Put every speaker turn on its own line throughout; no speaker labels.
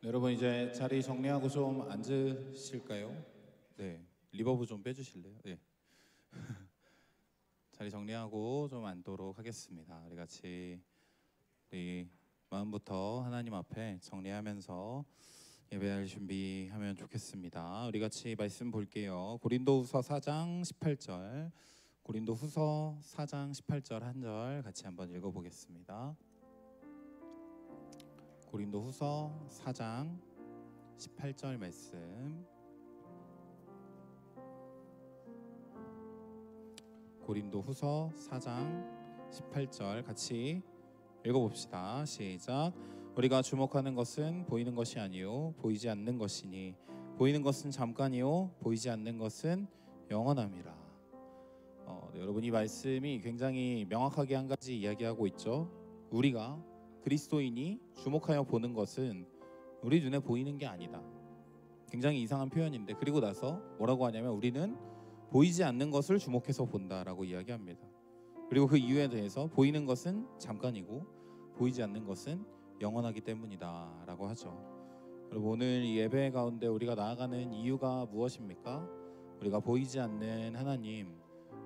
네, 여러분 이제 자리 정리하고 좀 앉으실까요? 네, 리버브 좀 빼주실래요? 네. 자리 정리하고 좀 앉도록 하겠습니다. 우리 같이 우리 마음부터 하나님 앞에 정리하면서 예배할 준비하면 좋겠습니다. 우리 같이 말씀 볼게요. 고린도후서 4장 18절, 고린도후서 4장 18절 한 절 같이 한번 읽어보겠습니다. 고린도후서 4장 18절 말씀. 고린도후서 4장 18절 같이 읽어봅시다. 시작. 우리가 주목하는 것은 보이는 것이 아니요 보이지 않는 것이니 보이는 것은 잠깐이요 보이지 않는 것은 영원함이라. 네, 여러분 이 말씀이 굉장히 명확하게 한 가지 이야기하고 있죠. 우리가 그리스도인이 주목하여 보는 것은 우리 눈에 보이는 게 아니다. 굉장히 이상한 표현인데, 그리고 나서 뭐라고 하냐면 우리는 보이지 않는 것을 주목해서 본다라고 이야기합니다. 그리고 그 이유에 대해서 보이는 것은 잠깐이고 보이지 않는 것은 영원하기 때문이다 라고 하죠. 여러분 오늘 이 예배 가운데 우리가 나아가는 이유가 무엇입니까? 우리가 보이지 않는 하나님,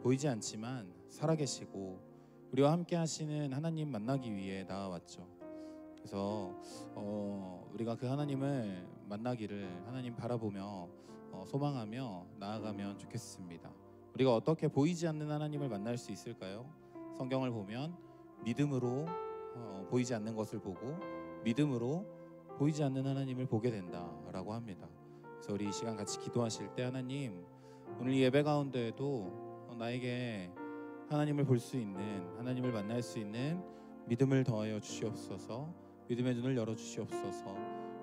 보이지 않지만 살아계시고 우리와 함께 하시는 하나님 만나기 위해 나아왔죠. 그래서 우리가 그 하나님을 만나기를 하나님 바라보며 소망하며 나아가면 좋겠습니다. 우리가 어떻게 보이지 않는 하나님을 만날 수 있을까요? 성경을 보면 믿음으로 보이지 않는 것을 보고 믿음으로 보이지 않는 하나님을 보게 된다라고 합니다. 그래서 우리 이 시간 같이 기도하실 때 하나님, 오늘 이 예배 가운데에도 나에게 하나님을 볼 수 있는, 하나님을 만날 수 있는 믿음을 더하여 주시옵소서. 믿음의 눈을 열어 주시옵소서.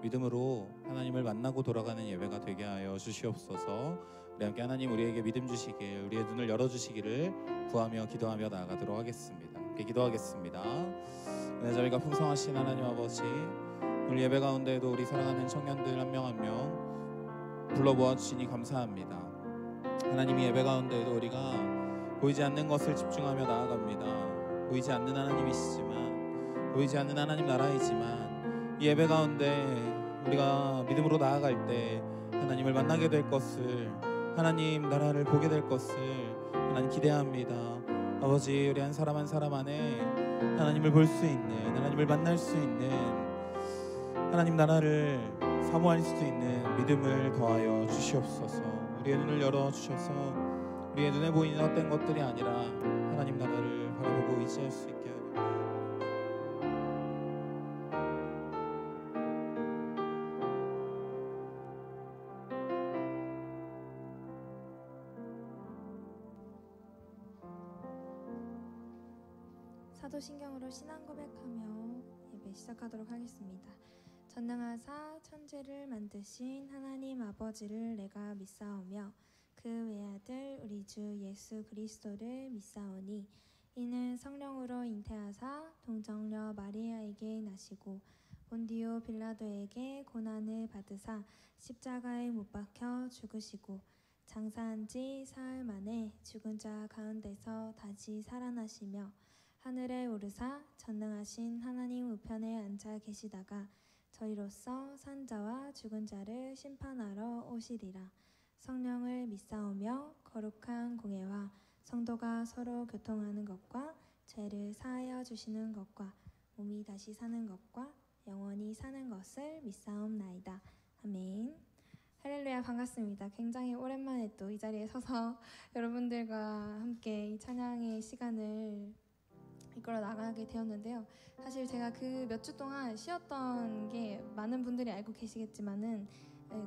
믿음으로 하나님을 만나고 돌아가는 예배가 되게 하여 주시옵소서. 우리 함께 하나님 우리에게 믿음 주시길, 우리의 눈을 열어 주시기를 구하며 기도하며 나아가도록 하겠습니다. 함께 기도하겠습니다. 저희가 풍성하신 하나님 아버지, 오늘 예배 가운데에도 우리 사랑하는 청년들 한 명 한 명 불러모아 주시니 감사합니다. 하나님 이 예배 가운데에도 우리가 보이지 않는 것을 집중하며 나아갑니다. 보이지 않는 하나님이시지만, 보이지 않는 하나님 나라이지만 이 예배 가운데 우리가 믿음으로 나아갈 때 하나님을 만나게 될 것을, 하나님 나라를 보게 될 것을 하나님 기대합니다. 아버지, 우리 한 사람 한 사람 안에 하나님을 볼 수 있는, 하나님을 만날 수 있는, 하나님 나라를 사모할 수 있는 믿음을 더하여 주시옵소서. 우리의 눈을 열어주셔서 우리의 눈에 보이는 헛된 것들이 아니라 하나님 나라를 바라보고 의지할 수 있게 하려.
사도신경으로 신앙 고백하며 예배 시작하도록 하겠습니다. 전능하사 천지를 만드신 하나님 아버지를 내가 믿사오며 그 외아들 우리 주 예수 그리스도를 믿사오니 이는 성령으로 잉태하사 동정녀 마리아에게 나시고 본디오 빌라도에게 고난을 받으사 십자가에 못 박혀 죽으시고 장사한 지 사흘 만에 죽은 자 가운데서 다시 살아나시며 하늘에 오르사 전능하신 하나님 우편에 앉아 계시다가 저희로서 산 자와 죽은 자를 심판하러 오시리라. 성령을 믿사오며 거룩한 공예와 성도가 서로 교통하는 것과 죄를 사하여 주시는 것과 몸이 다시 사는 것과 영원히 사는 것을 믿사옵나이다. 아멘. 할렐루야. 반갑습니다. 굉장히 오랜만에 또 이 자리에 서서 여러분들과 함께 이 찬양의 시간을 이끌어 나가게 되었는데요. 사실 제가 그 몇 주 동안 쉬었던 게 많은 분들이 알고 계시겠지만은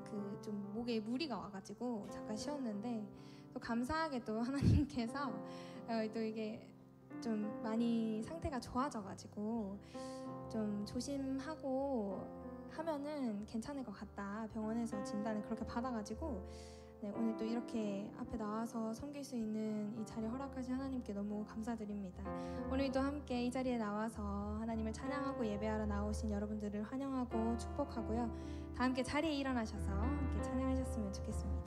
그 좀 목에 무리가 와가지고 잠깐 쉬었는데, 또 감사하게 또 하나님께서 또 이게 좀 많이 상태가 좋아져가지고 좀 조심하고 하면은 괜찮을 것 같다, 병원에서 진단을 그렇게 받아가지고 오늘 또 이렇게 앞에 나와서 섬길 수 있는 이 자리 허락하신 하나님께 너무 감사드립니다. 오늘도 함께 이 자리에 나와서 하나님을 찬양하고 예배하러 나오신 여러분들을 환영하고 축복하고요. 다 함께 자리에 일어나셔서 함께 찬양하셨으면 좋겠습니다.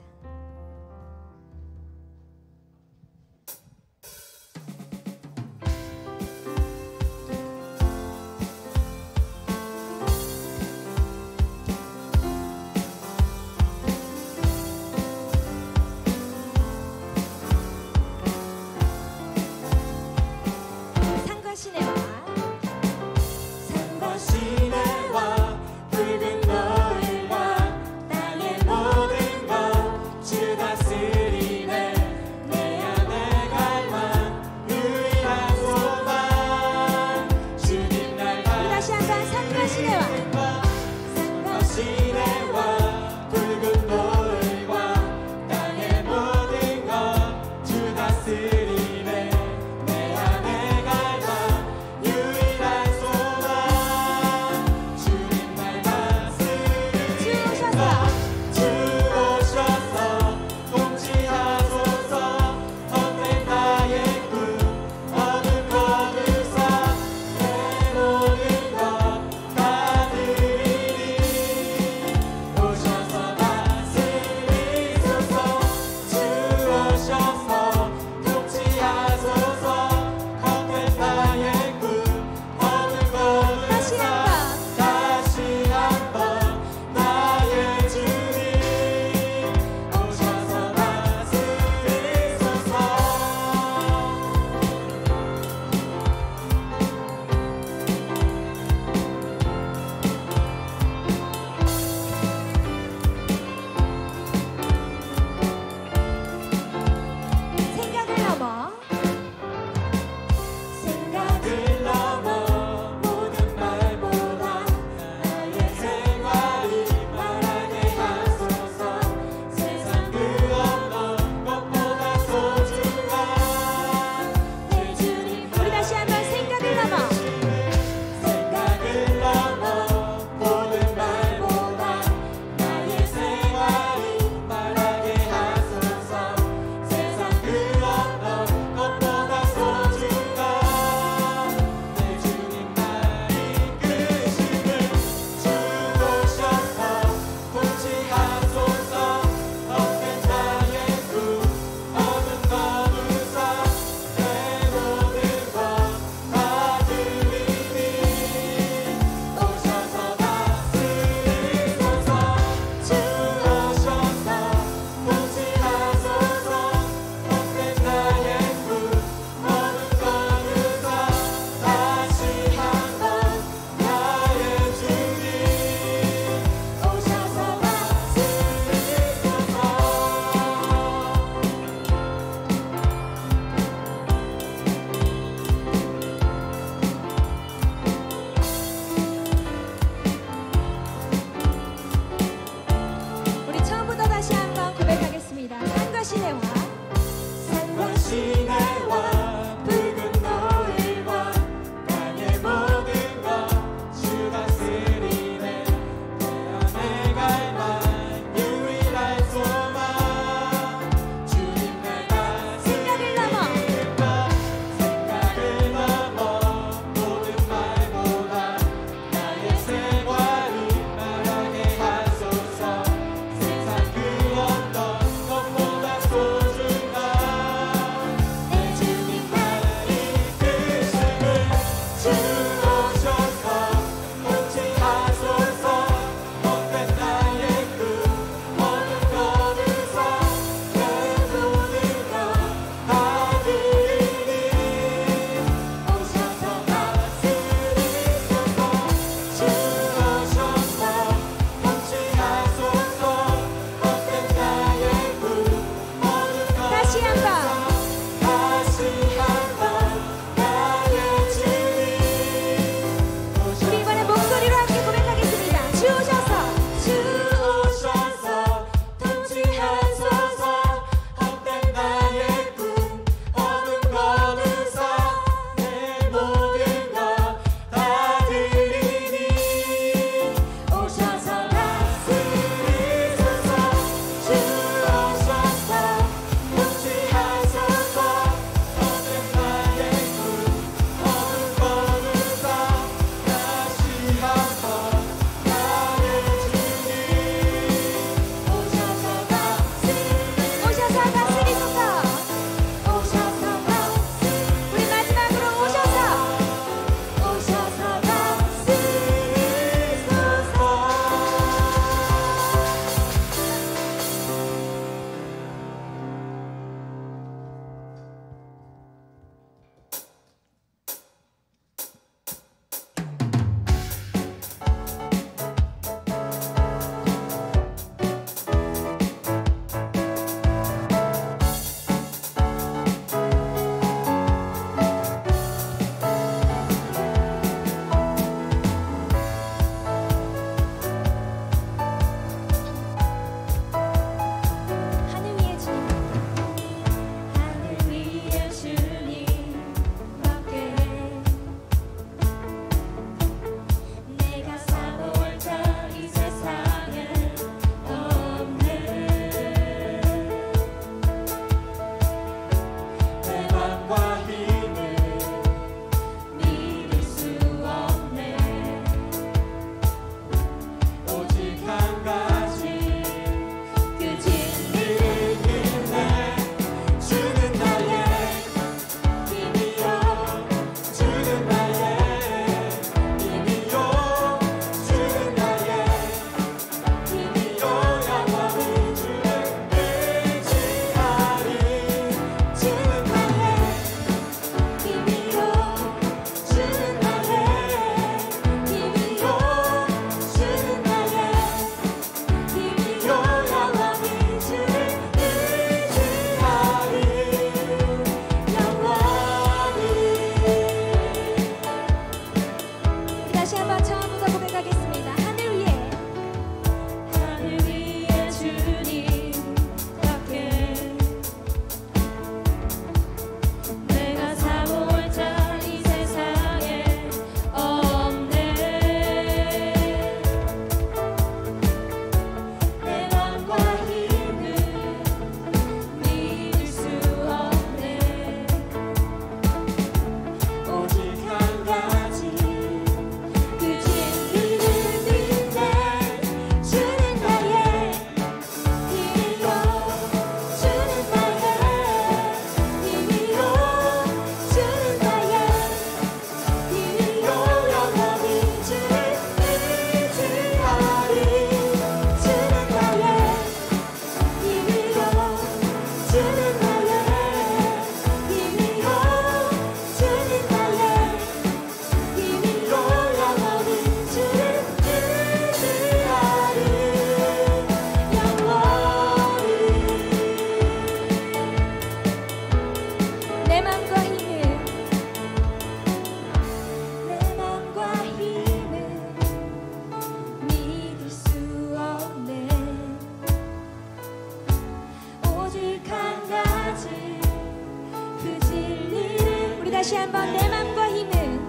다시 한번 내 맘과 힘은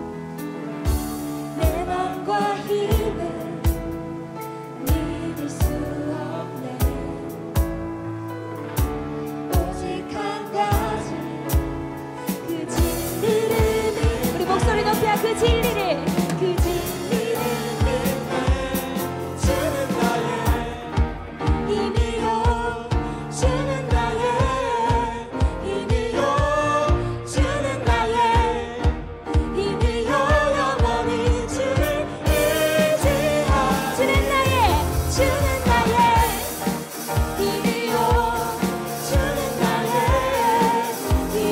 내 맘과 힘은 믿을 수 없네. 오직 한 가지 그 진리를 우리 목소리 높여 그 진리를 그 진리를 주는 나의 힘이요 주는 나의 힘이요 주는 나의 힘이요 영원히 주를 의지하 주는 나의 힘이요 주는 나의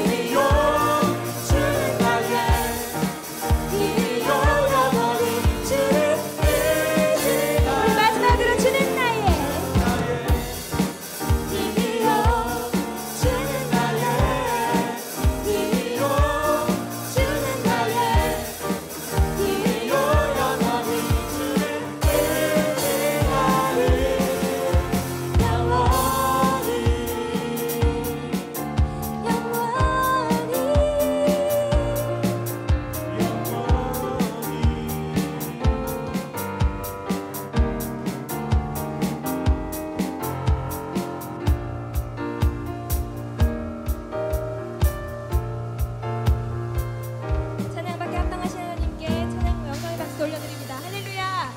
힘이요 주는 나의 힘이요 영원히 주를 의지하 우리 마지막으로 주는 나의 힘이요 주는 나의 힘이요 주는 나의 힘이요 영원히 주를 의지하리 찬양받게 합당하신 하나님께 찬양 영광의 박수 올려드립니다. 할렐루야.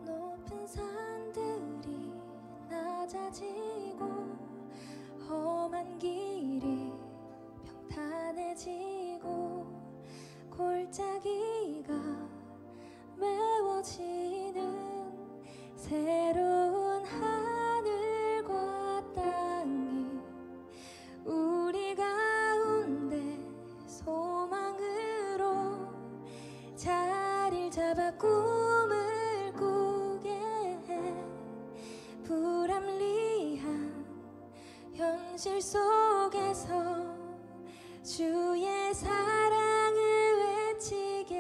높은 산들이 낮아지고 험한 길이 평탄해지고 골짜기가 메워지는 새로운 하늘과 땅이 우리 가운데 소망으로 자리를 잡아 꿈을 꾸게 해 불합리한 현실 속에서 주의 사랑을 외치게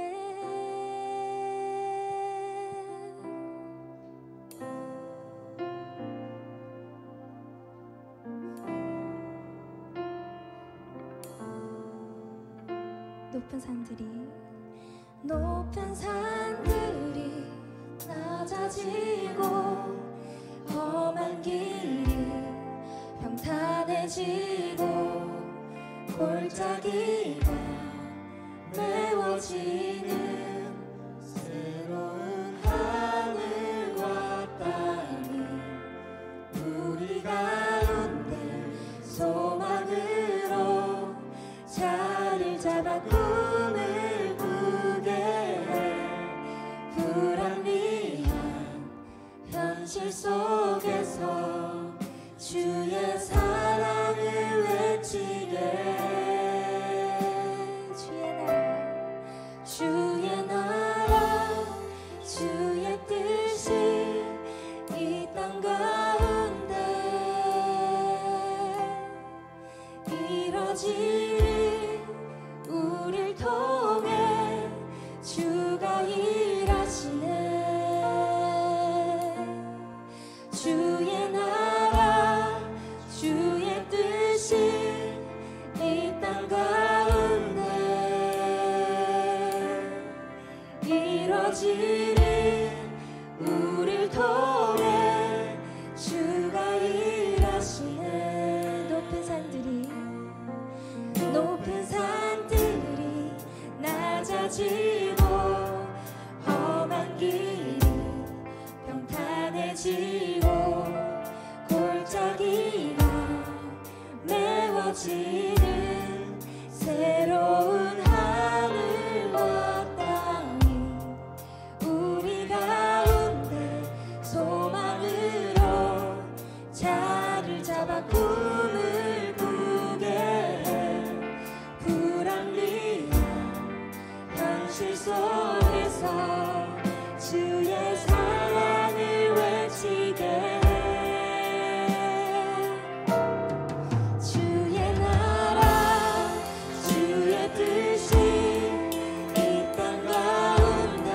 높은 산들이 낮아지고 험한 길이 평탄해지고 골짜기가 메워지는 새로운 하늘과 땅이 우리 가운데 소망으로 자리를 잡아 꿈을 꾸게 해 불합리한 현실 속에서 주의 사랑을 외치게 주의 나라 주의 뜻이 이 땅 가운데 이뤄지리 우릴 통해 주가 일하시네 주의 나라 주의 뜻이 이 땅 가운데 이뤄지리 우릴 통해 주가 일하시네 높은 산들이 낮아지고 험한 길이 평탄해지고 골짜기가 메워지는 새로운 하늘과 땅이 우리 가운데 소망으로 자리를 잡아 꿈을 꾸게 해 불합리한 현실 속에서 주의 사랑을 외치게 해. 주의 나라 주의 뜻이 이 땅 가운데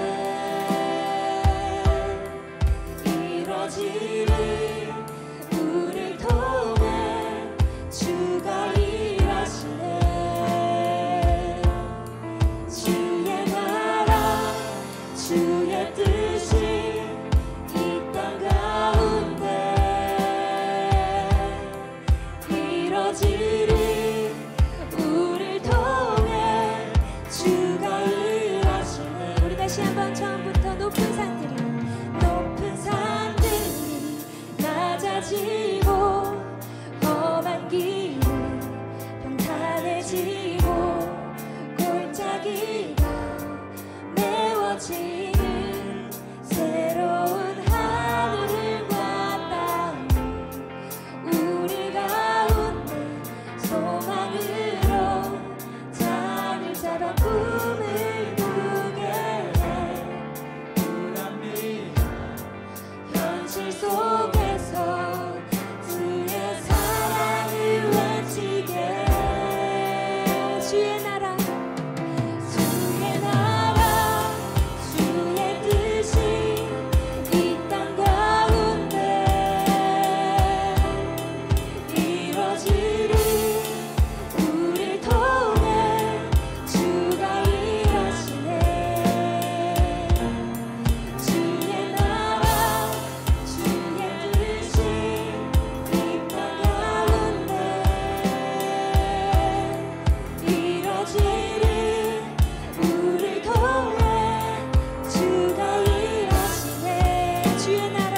이뤄지리. 우릴 통해 주가 일하시네. 주의 나라 주의 뜻이 이 땅 가운데 이뤄지리. 우릴 통해 주가 일하시네. 우리 다시 한번 처음부터 높은 산들이 낮아지고 험한 길은 평탄해지고 골짜기가 메워지는 새로운 하늘과 땅 우리 가운데 소망으로 자리를 잡아 꿈을 꾸게 해. 현실 속에서 주의 사랑을 외치게 해. 주의 나라 주의 나라 주의 뜻이 이 땅 가운데 이뤄지리. 우릴 통해 주가 일하시네. 주의 나라 주의 뜻이 이 땅 가운데 이뤄지리. 우릴 통해 주가 일하시네. 주의 나라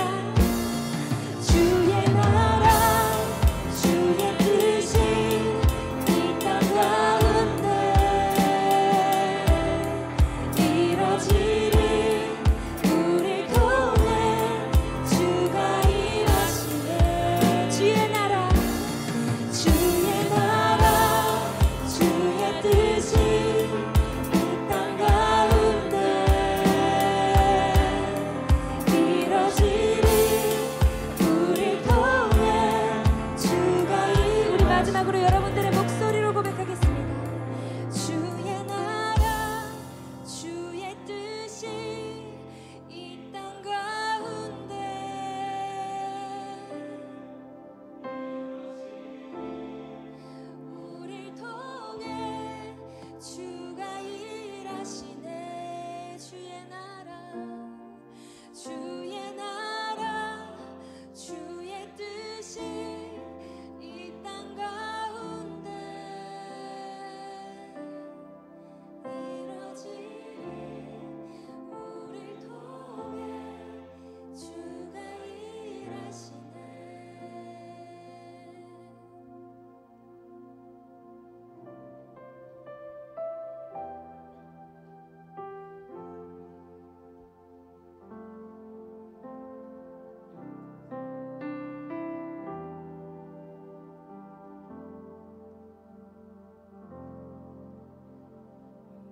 주의 나라 주의 뜻이 이 땅 가운데 이뤄지리. 우릴 통해 주가 일하시네. 주의 나라 주의 나라 주의 뜻이 이 땅 가운데 이뤄지리. 우릴 통해 주가 우리 마지막으로 여러분들의 목소리로 고백하겠습니다. 주의 나라 주의 뜻이 이 땅 가운데 우릴 통해 주가 일하시네. 주의 나라 주의 뜻이 이 땅 가운데 이뤄지리. 우릴 통해 주가 일하시네.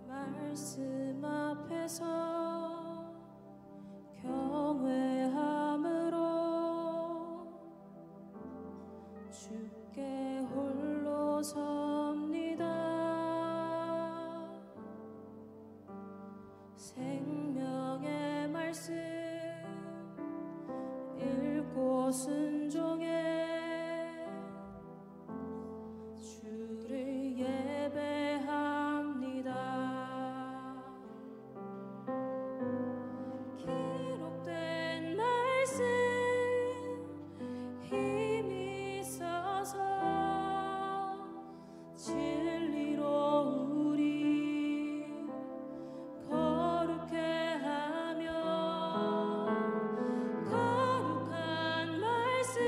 말씀 앞에서 경외함으로 주께 홀로 섭니다. 생명의 말씀 읽고 순종해 주를 예배합니다. 기록된 말씀 힘이 있어서 진리로 우리 거룩해 하며 거룩한 말씀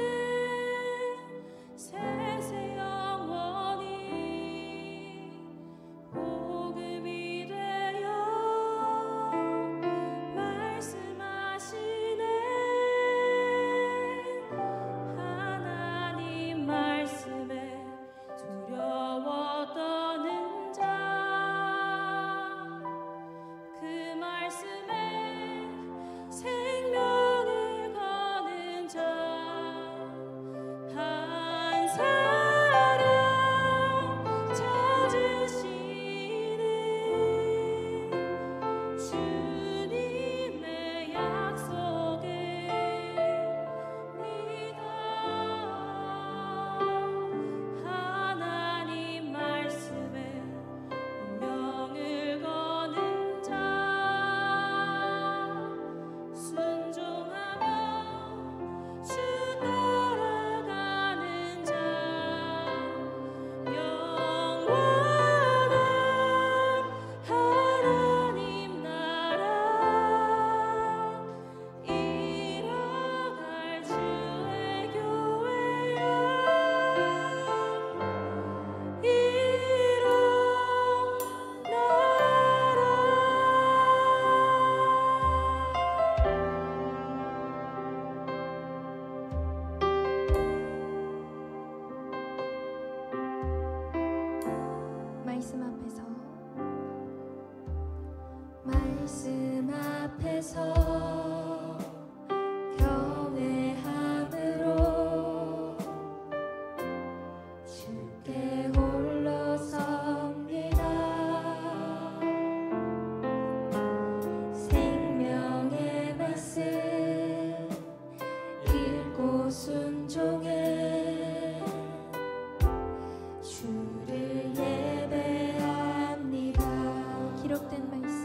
말씀 앞에서 경외함으로 주께 홀로 섭니다. 생명의 말씀 읽고 순종해 주를 예배합니다. 기록된 말씀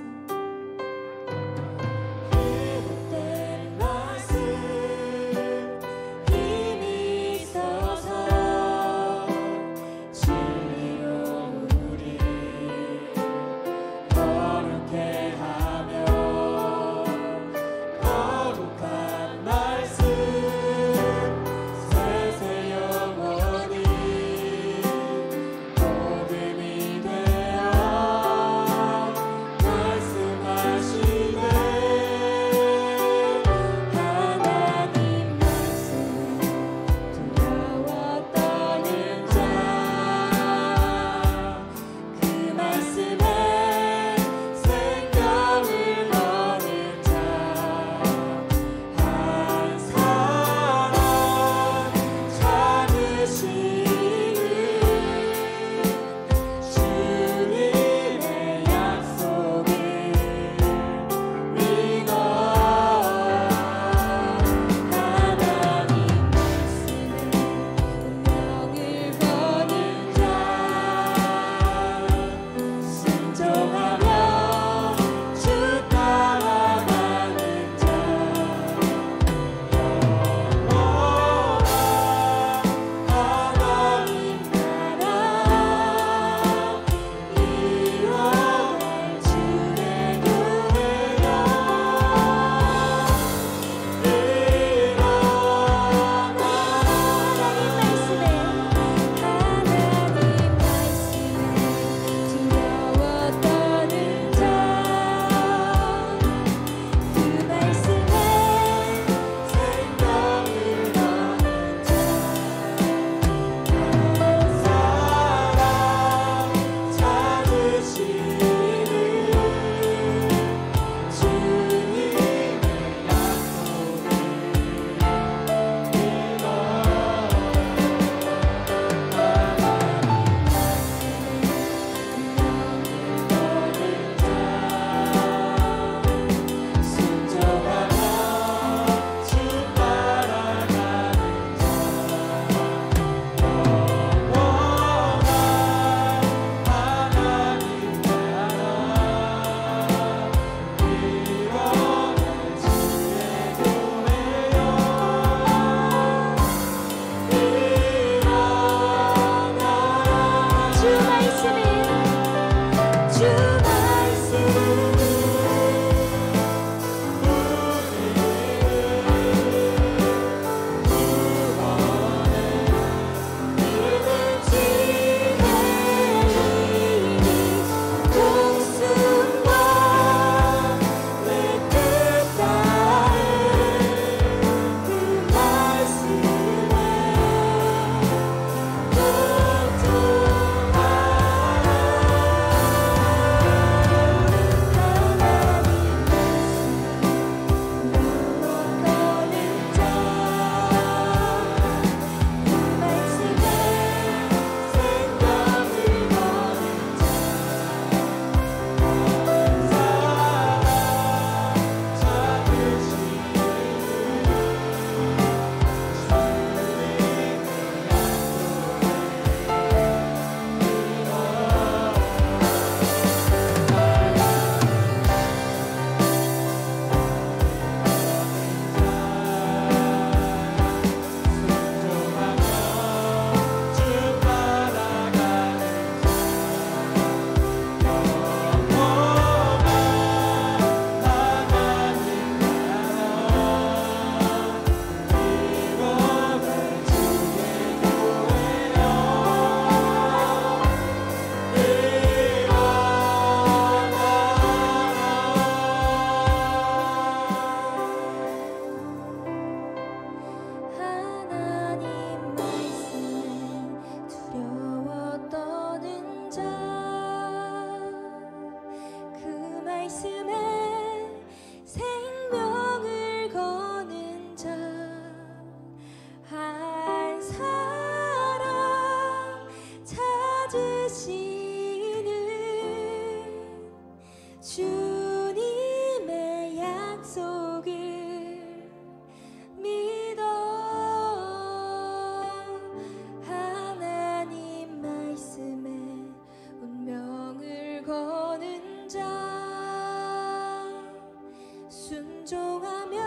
순종하며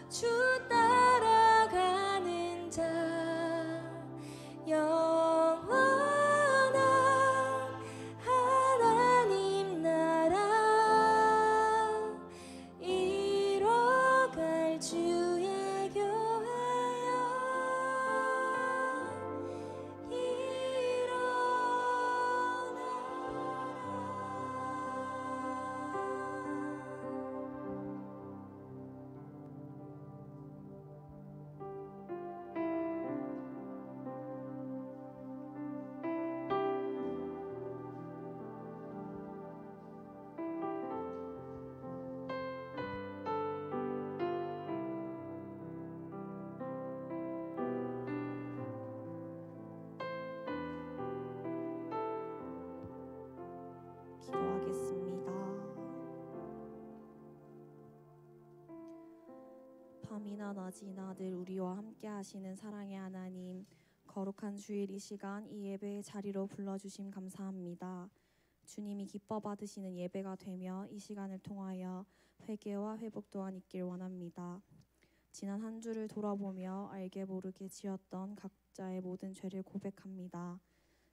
주 따라가는 자 영원한 하나님 나라 이뤄갈 주의 교회여
기도하겠습니다. 밤이나 낮이나 늘 우리와 함께 하시는 사랑의 하나님, 거룩한 주일 이 시간 이 예배의 자리로 불러주심 감사합니다. 주님이 기뻐 받으시는 예배가 되며 이 시간을 통하여 회개와 회복 또한 있길 원합니다. 지난 한 주를 돌아보며 알게 모르게 지었던 각자의 모든 죄를 고백합니다.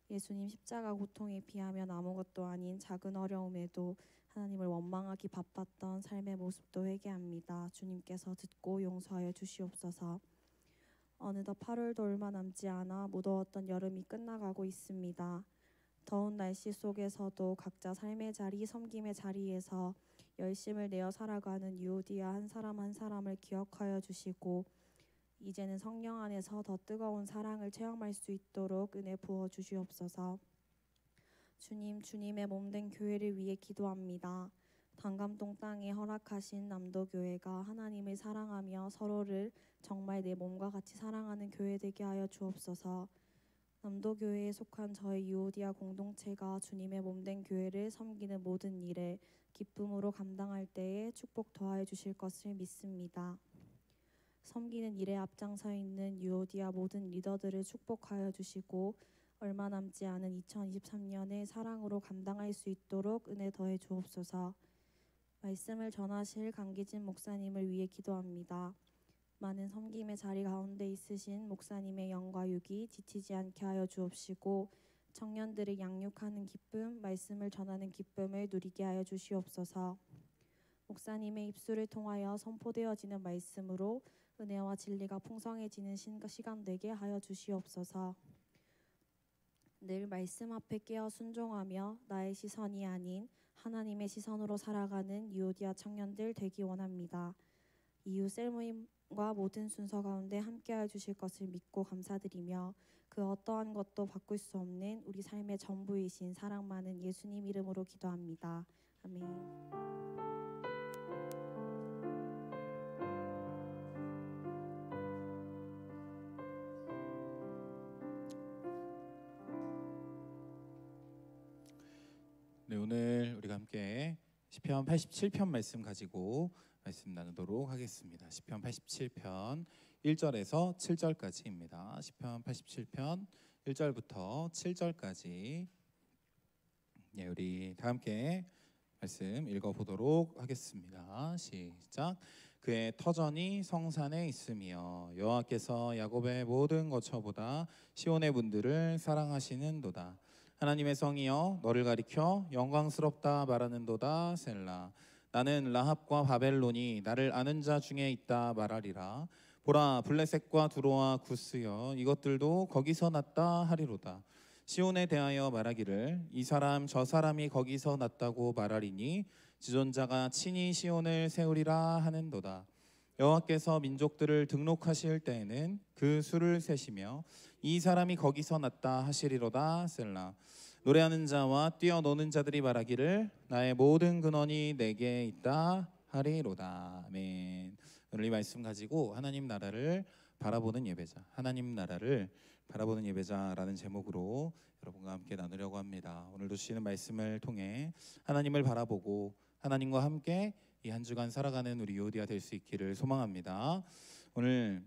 예수님 십자가 고통에 비하면 아무것도 아닌 작은 어려움에도 하나님을 원망하기 바빴던 삶의 모습도 회개합니다. 주님께서 듣고 용서하여 주시옵소서. 어느덧 8월도 얼마 남지 않아 무더웠던 여름이 끝나가고 있습니다. 더운 날씨 속에서도 각자 삶의 자리, 섬김의 자리에서 열심을 내어 살아가는 유오디아 한 사람 한 사람을 기억하여 주시고 이제는 성령 안에서 더 뜨거운 사랑을 체험할 수 있도록 은혜 부어 주시옵소서. 주님, 주님의 몸된 교회를 위해 기도합니다. 단감동 땅에 허락하신 남도교회가 하나님을 사랑하며 서로를 정말 내 몸과 같이 사랑하는 교회 되게 하여 주옵소서. 남도교회에 속한 저희 유오디아 공동체가 주님의 몸된 교회를 섬기는 모든 일에 기쁨으로 감당할 때에 축복 더하여 주실 것을 믿습니다. 섬기는 일에 앞장서 있는 유오디아 모든 리더들을 축복하여 주시고 얼마 남지 않은 2023년에 사랑으로 감당할 수 있도록 은혜 더해 주옵소서. 말씀을 전하실 강기진 목사님을 위해 기도합니다. 많은 섬김의 자리 가운데 있으신 목사님의 영과 육이 지치지 않게 하여 주옵시고 청년들을 양육하는 기쁨, 말씀을 전하는 기쁨을 누리게 하여 주시옵소서. 목사님의 입술을 통하여 선포되어지는 말씀으로 은혜와 진리가 풍성해지는 시간 되게 하여 주시옵소서. 늘 말씀 앞에 깨어 순종하며 나의 시선이 아닌 하나님의 시선으로 살아가는 유오디아 청년들 되기 원합니다. 이후 셀모임과 모든 순서 가운데 함께하여 주실 것을 믿고 감사드리며 그 어떠한 것도 바꿀 수 없는 우리 삶의 전부이신 사랑 많은 예수님 이름으로 기도합니다. 아멘.
네, 오늘 우리가 함께 시편 87편 말씀 가지고 말씀 나누도록 하겠습니다. 시편 87편 1절에서 7절까지입니다. 시편 87편 1절부터 7절까지 네, 우리 다 함께 말씀 읽어보도록 하겠습니다. 시작. 그의 터전이 성산에 있으며 여호와께서 야곱의 모든 거처보다 시온의 분들을 사랑하시는도다. 하나님의 성이여 너를 가리켜 영광스럽다 말하는도다. 셀라. 나는 라합과 바벨론이 나를 아는 자 중에 있다 말하리라. 보라, 블레셋과 두로와 구스여 이것들도 거기서 났다 하리로다. 시온에 대하여 말하기를 이 사람 저 사람이 거기서 났다고 말하리니 지존자가 친히 시온을 세우리라 하는도다. 여호와께서 민족들을 등록하실 때에는 그 수를 세시며 이 사람이 거기서 났다 하시리로다. 셀라. 노래하는 자와 뛰어노는 자들이 말하기를 나의 모든 근원이 내게 있다 하리로다. 아멘. 오늘 이 말씀 가지고 하나님 나라를 바라보는 예배자, 하나님 나라를 바라보는 예배자라는 제목으로 여러분과 함께 나누려고 합니다. 오늘도 주시는 말씀을 통해 하나님을 바라보고 하나님과 함께 이 한 주간 살아가는 우리 유오디아 될 수 있기를 소망합니다. 오늘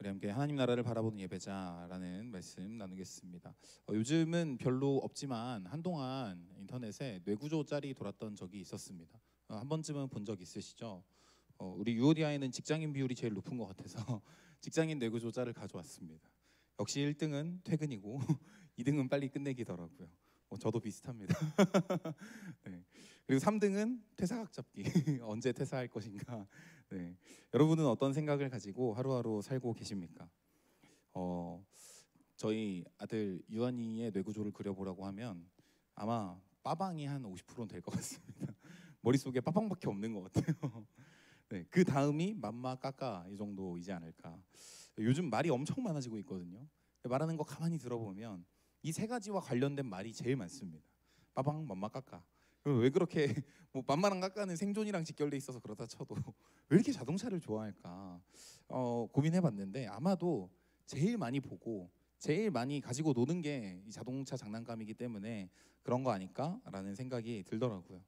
우리 함께 하나님 나라를 바라보는 예배자라는 말씀 나누겠습니다. 요즘은 별로 없지만 한동안 인터넷에 뇌구조 짤이 돌았던 적이 있었습니다. 한 번쯤은 본 적 있으시죠? 우리 유오디아에는 직장인 비율이 제일 높은 것 같아서 직장인 뇌구조 짤을 가져왔습니다. 역시 1등은 퇴근이고 2등은 빨리 끝내기더라고요. 저도 비슷합니다. 네. 그리고 3등은 퇴사각 잡기. 언제 퇴사할 것인가. 네. 여러분은 어떤 생각을 가지고 하루하루 살고 계십니까? 저희 아들 유한이의 뇌구조를 그려보라고 하면 아마 빠방이 한 50%는 될 것 같습니다. 머릿속에 빠방밖에 없는 것 같아요. 네. 그 다음이 맘마 까까 이 정도이지 않을까. 요즘 말이 엄청 많아지고 있거든요. 말하는 거 가만히 들어보면 이 세 가지와 관련된 말이 제일 많습니다. 빠방, 맘마, 까까. 왜 그렇게 뭐 맘마랑 까까는 생존이랑 직결돼 있어서 그렇다 쳐도 왜 이렇게 자동차를 좋아할까 고민해봤는데 아마도 제일 많이 보고 제일 많이 가지고 노는 게 이 자동차 장난감이기 때문에 그런 거 아닐까라는 생각이 들더라고요.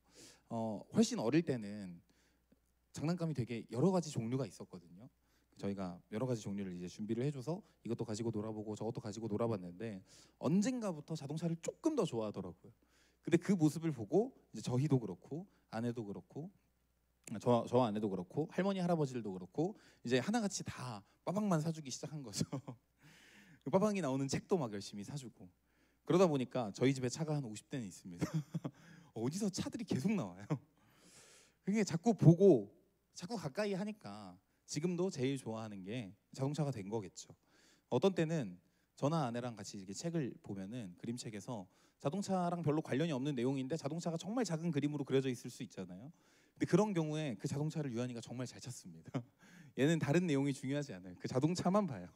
훨씬 어릴 때는 장난감이 되게 여러 가지 종류가 있었거든요. 저희가 여러 가지 종류를 이제 준비를 해줘서 이것도 가지고 놀아보고 저것도 가지고 놀아봤는데 언젠가부터 자동차를 조금 더 좋아하더라고요. 근데 그 모습을 보고 이제 저희도 그렇고 아내도 그렇고 저 아내도 그렇고 할머니 할아버지들도 그렇고 이제 하나같이 다 빠방만 사주기 시작한 거죠. 빠방이 나오는 책도 막 열심히 사주고 그러다 보니까 저희 집에 차가 한 50대는 있습니다. 어디서 차들이 계속 나와요. 그게 자꾸 보고 자꾸 가까이 하니까 지금도 제일 좋아하는 게 자동차가 된 거겠죠. 어떤 때는 저나 아내랑 같이 이렇게 책을 보면은 그림책에서 자동차랑 별로 관련이 없는 내용인데 자동차가 정말 작은 그림으로 그려져 있을 수 있잖아요. 근데 그런 경우에 그 자동차를 유한이가 정말 잘 찾습니다. 얘는 다른 내용이 중요하지 않아요. 그 자동차만 봐요.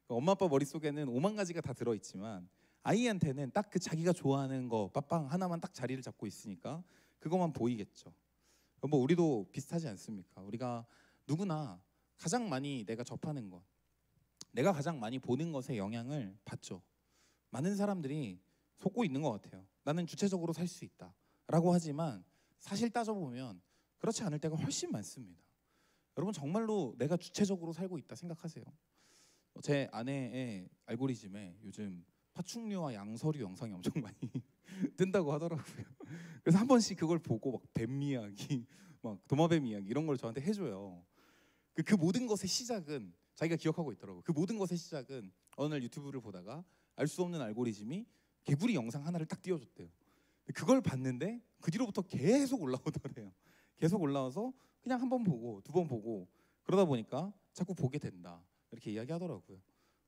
엄마 아빠 머릿속에는 5만 가지가 다 들어있지만 아이한테는 딱 그 자기가 좋아하는 거 빠빵 하나만 딱 자리를 잡고 있으니까 그것만 보이겠죠. 뭐 우리도 비슷하지 않습니까? 우리가 누구나 가장 많이 내가 접하는 것, 내가 가장 많이 보는 것에 영향을 받죠. 많은 사람들이 속고 있는 것 같아요. 나는 주체적으로 살 수 있다 라고 하지만 사실 따져보면 그렇지 않을 때가 훨씬 많습니다. 여러분 정말로 내가 주체적으로 살고 있다 생각하세요? 제 아내의 알고리즘에 요즘 파충류와 양서류 영상이 엄청 많이 뜬다고 하더라고요. 그래서 한 번씩 그걸 보고 막 뱀 이야기, 막 도마뱀 이야기 이런 걸 저한테 해줘요. 그 모든 것의 시작은 자기가 기억하고 있더라고요. 그 모든 것의 시작은 어느 날 유튜브를 보다가 알 수 없는 알고리즘이 개구리 영상 하나를 딱 띄워줬대요. 그걸 봤는데 그 뒤로부터 계속 올라오더래요. 계속 올라와서 그냥 한 번 보고 두 번 보고 그러다 보니까 자꾸 보게 된다 이렇게 이야기하더라고요.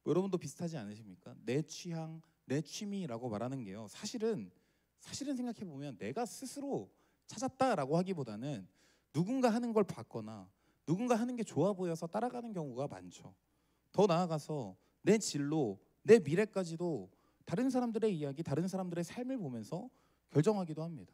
뭐 여러분도 비슷하지 않으십니까? 내 취향, 내 취미라고 말하는 게요. 사실은 생각해 보면 내가 스스로 찾았다라고 하기보다는 누군가 하는 걸 봤거나 누군가 하는 게 좋아 보여서 따라가는 경우가 많죠. 더 나아가서 내 진로, 내 미래까지도 다른 사람들의 이야기, 다른 사람들의 삶을 보면서 결정하기도 합니다.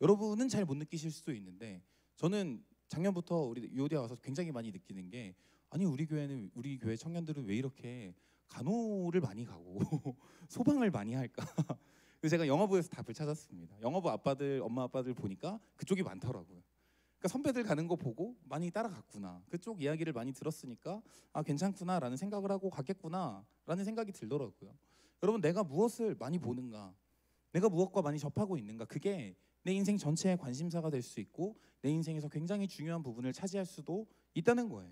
여러분은 잘 못 느끼실 수도 있는데 저는 작년부터 우리 유오디에 와서 굉장히 많이 느끼는 게 아니 우리 교회 청년들은 왜 이렇게 간호를 많이 가고 소방을 많이 할까? 그래서 제가 영어부에서 답을 찾았습니다. 영어부 아빠들, 엄마 아빠들 보니까 그쪽이 많더라고요. 그러니까 선배들 가는 거 보고 많이 따라갔구나. 그쪽 이야기를 많이 들었으니까 아 괜찮구나라는 생각을 하고 갔겠구나라는 생각이 들더라고요. 여러분 내가 무엇을 많이 보는가, 내가 무엇과 많이 접하고 있는가, 그게 내 인생 전체의 관심사가 될 수 있고 내 인생에서 굉장히 중요한 부분을 차지할 수도 있다는 거예요.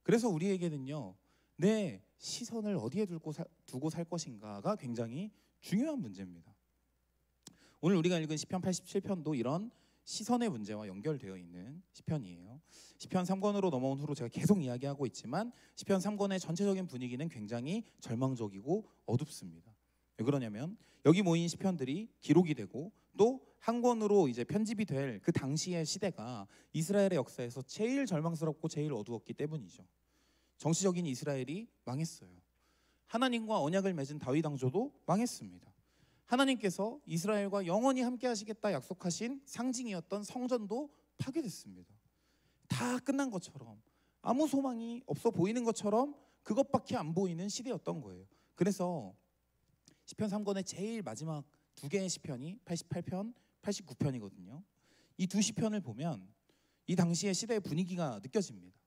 그래서 우리에게는요 내 시선을 어디에 두고 살 것인가가 굉장히 중요한 문제입니다. 오늘 우리가 읽은 시편 87편도 이런 시선의 문제와 연결되어 있는 시편이에요. 시편 3권으로 넘어온 후로 제가 계속 이야기하고 있지만 시편 3권의 전체적인 분위기는 굉장히 절망적이고 어둡습니다. 왜 그러냐면 여기 모인 시편들이 기록이 되고 또 한 권으로 이제 편집이 될 그 당시의 시대가 이스라엘의 역사에서 제일 절망스럽고 제일 어두웠기 때문이죠. 정치적인 이스라엘이 망했어요. 하나님과 언약을 맺은 다윗 왕조도 망했습니다. 하나님께서 이스라엘과 영원히 함께 하시겠다 약속하신 상징이었던 성전도 파괴됐습니다. 다 끝난 것처럼 아무 소망이 없어 보이는 것처럼 그것밖에 안 보이는 시대였던 거예요. 그래서 시편 3권의 제일 마지막 두 개의 시편이 88편, 89편이거든요. 이 두 시편을 보면 이 당시의 시대의 분위기가 느껴집니다.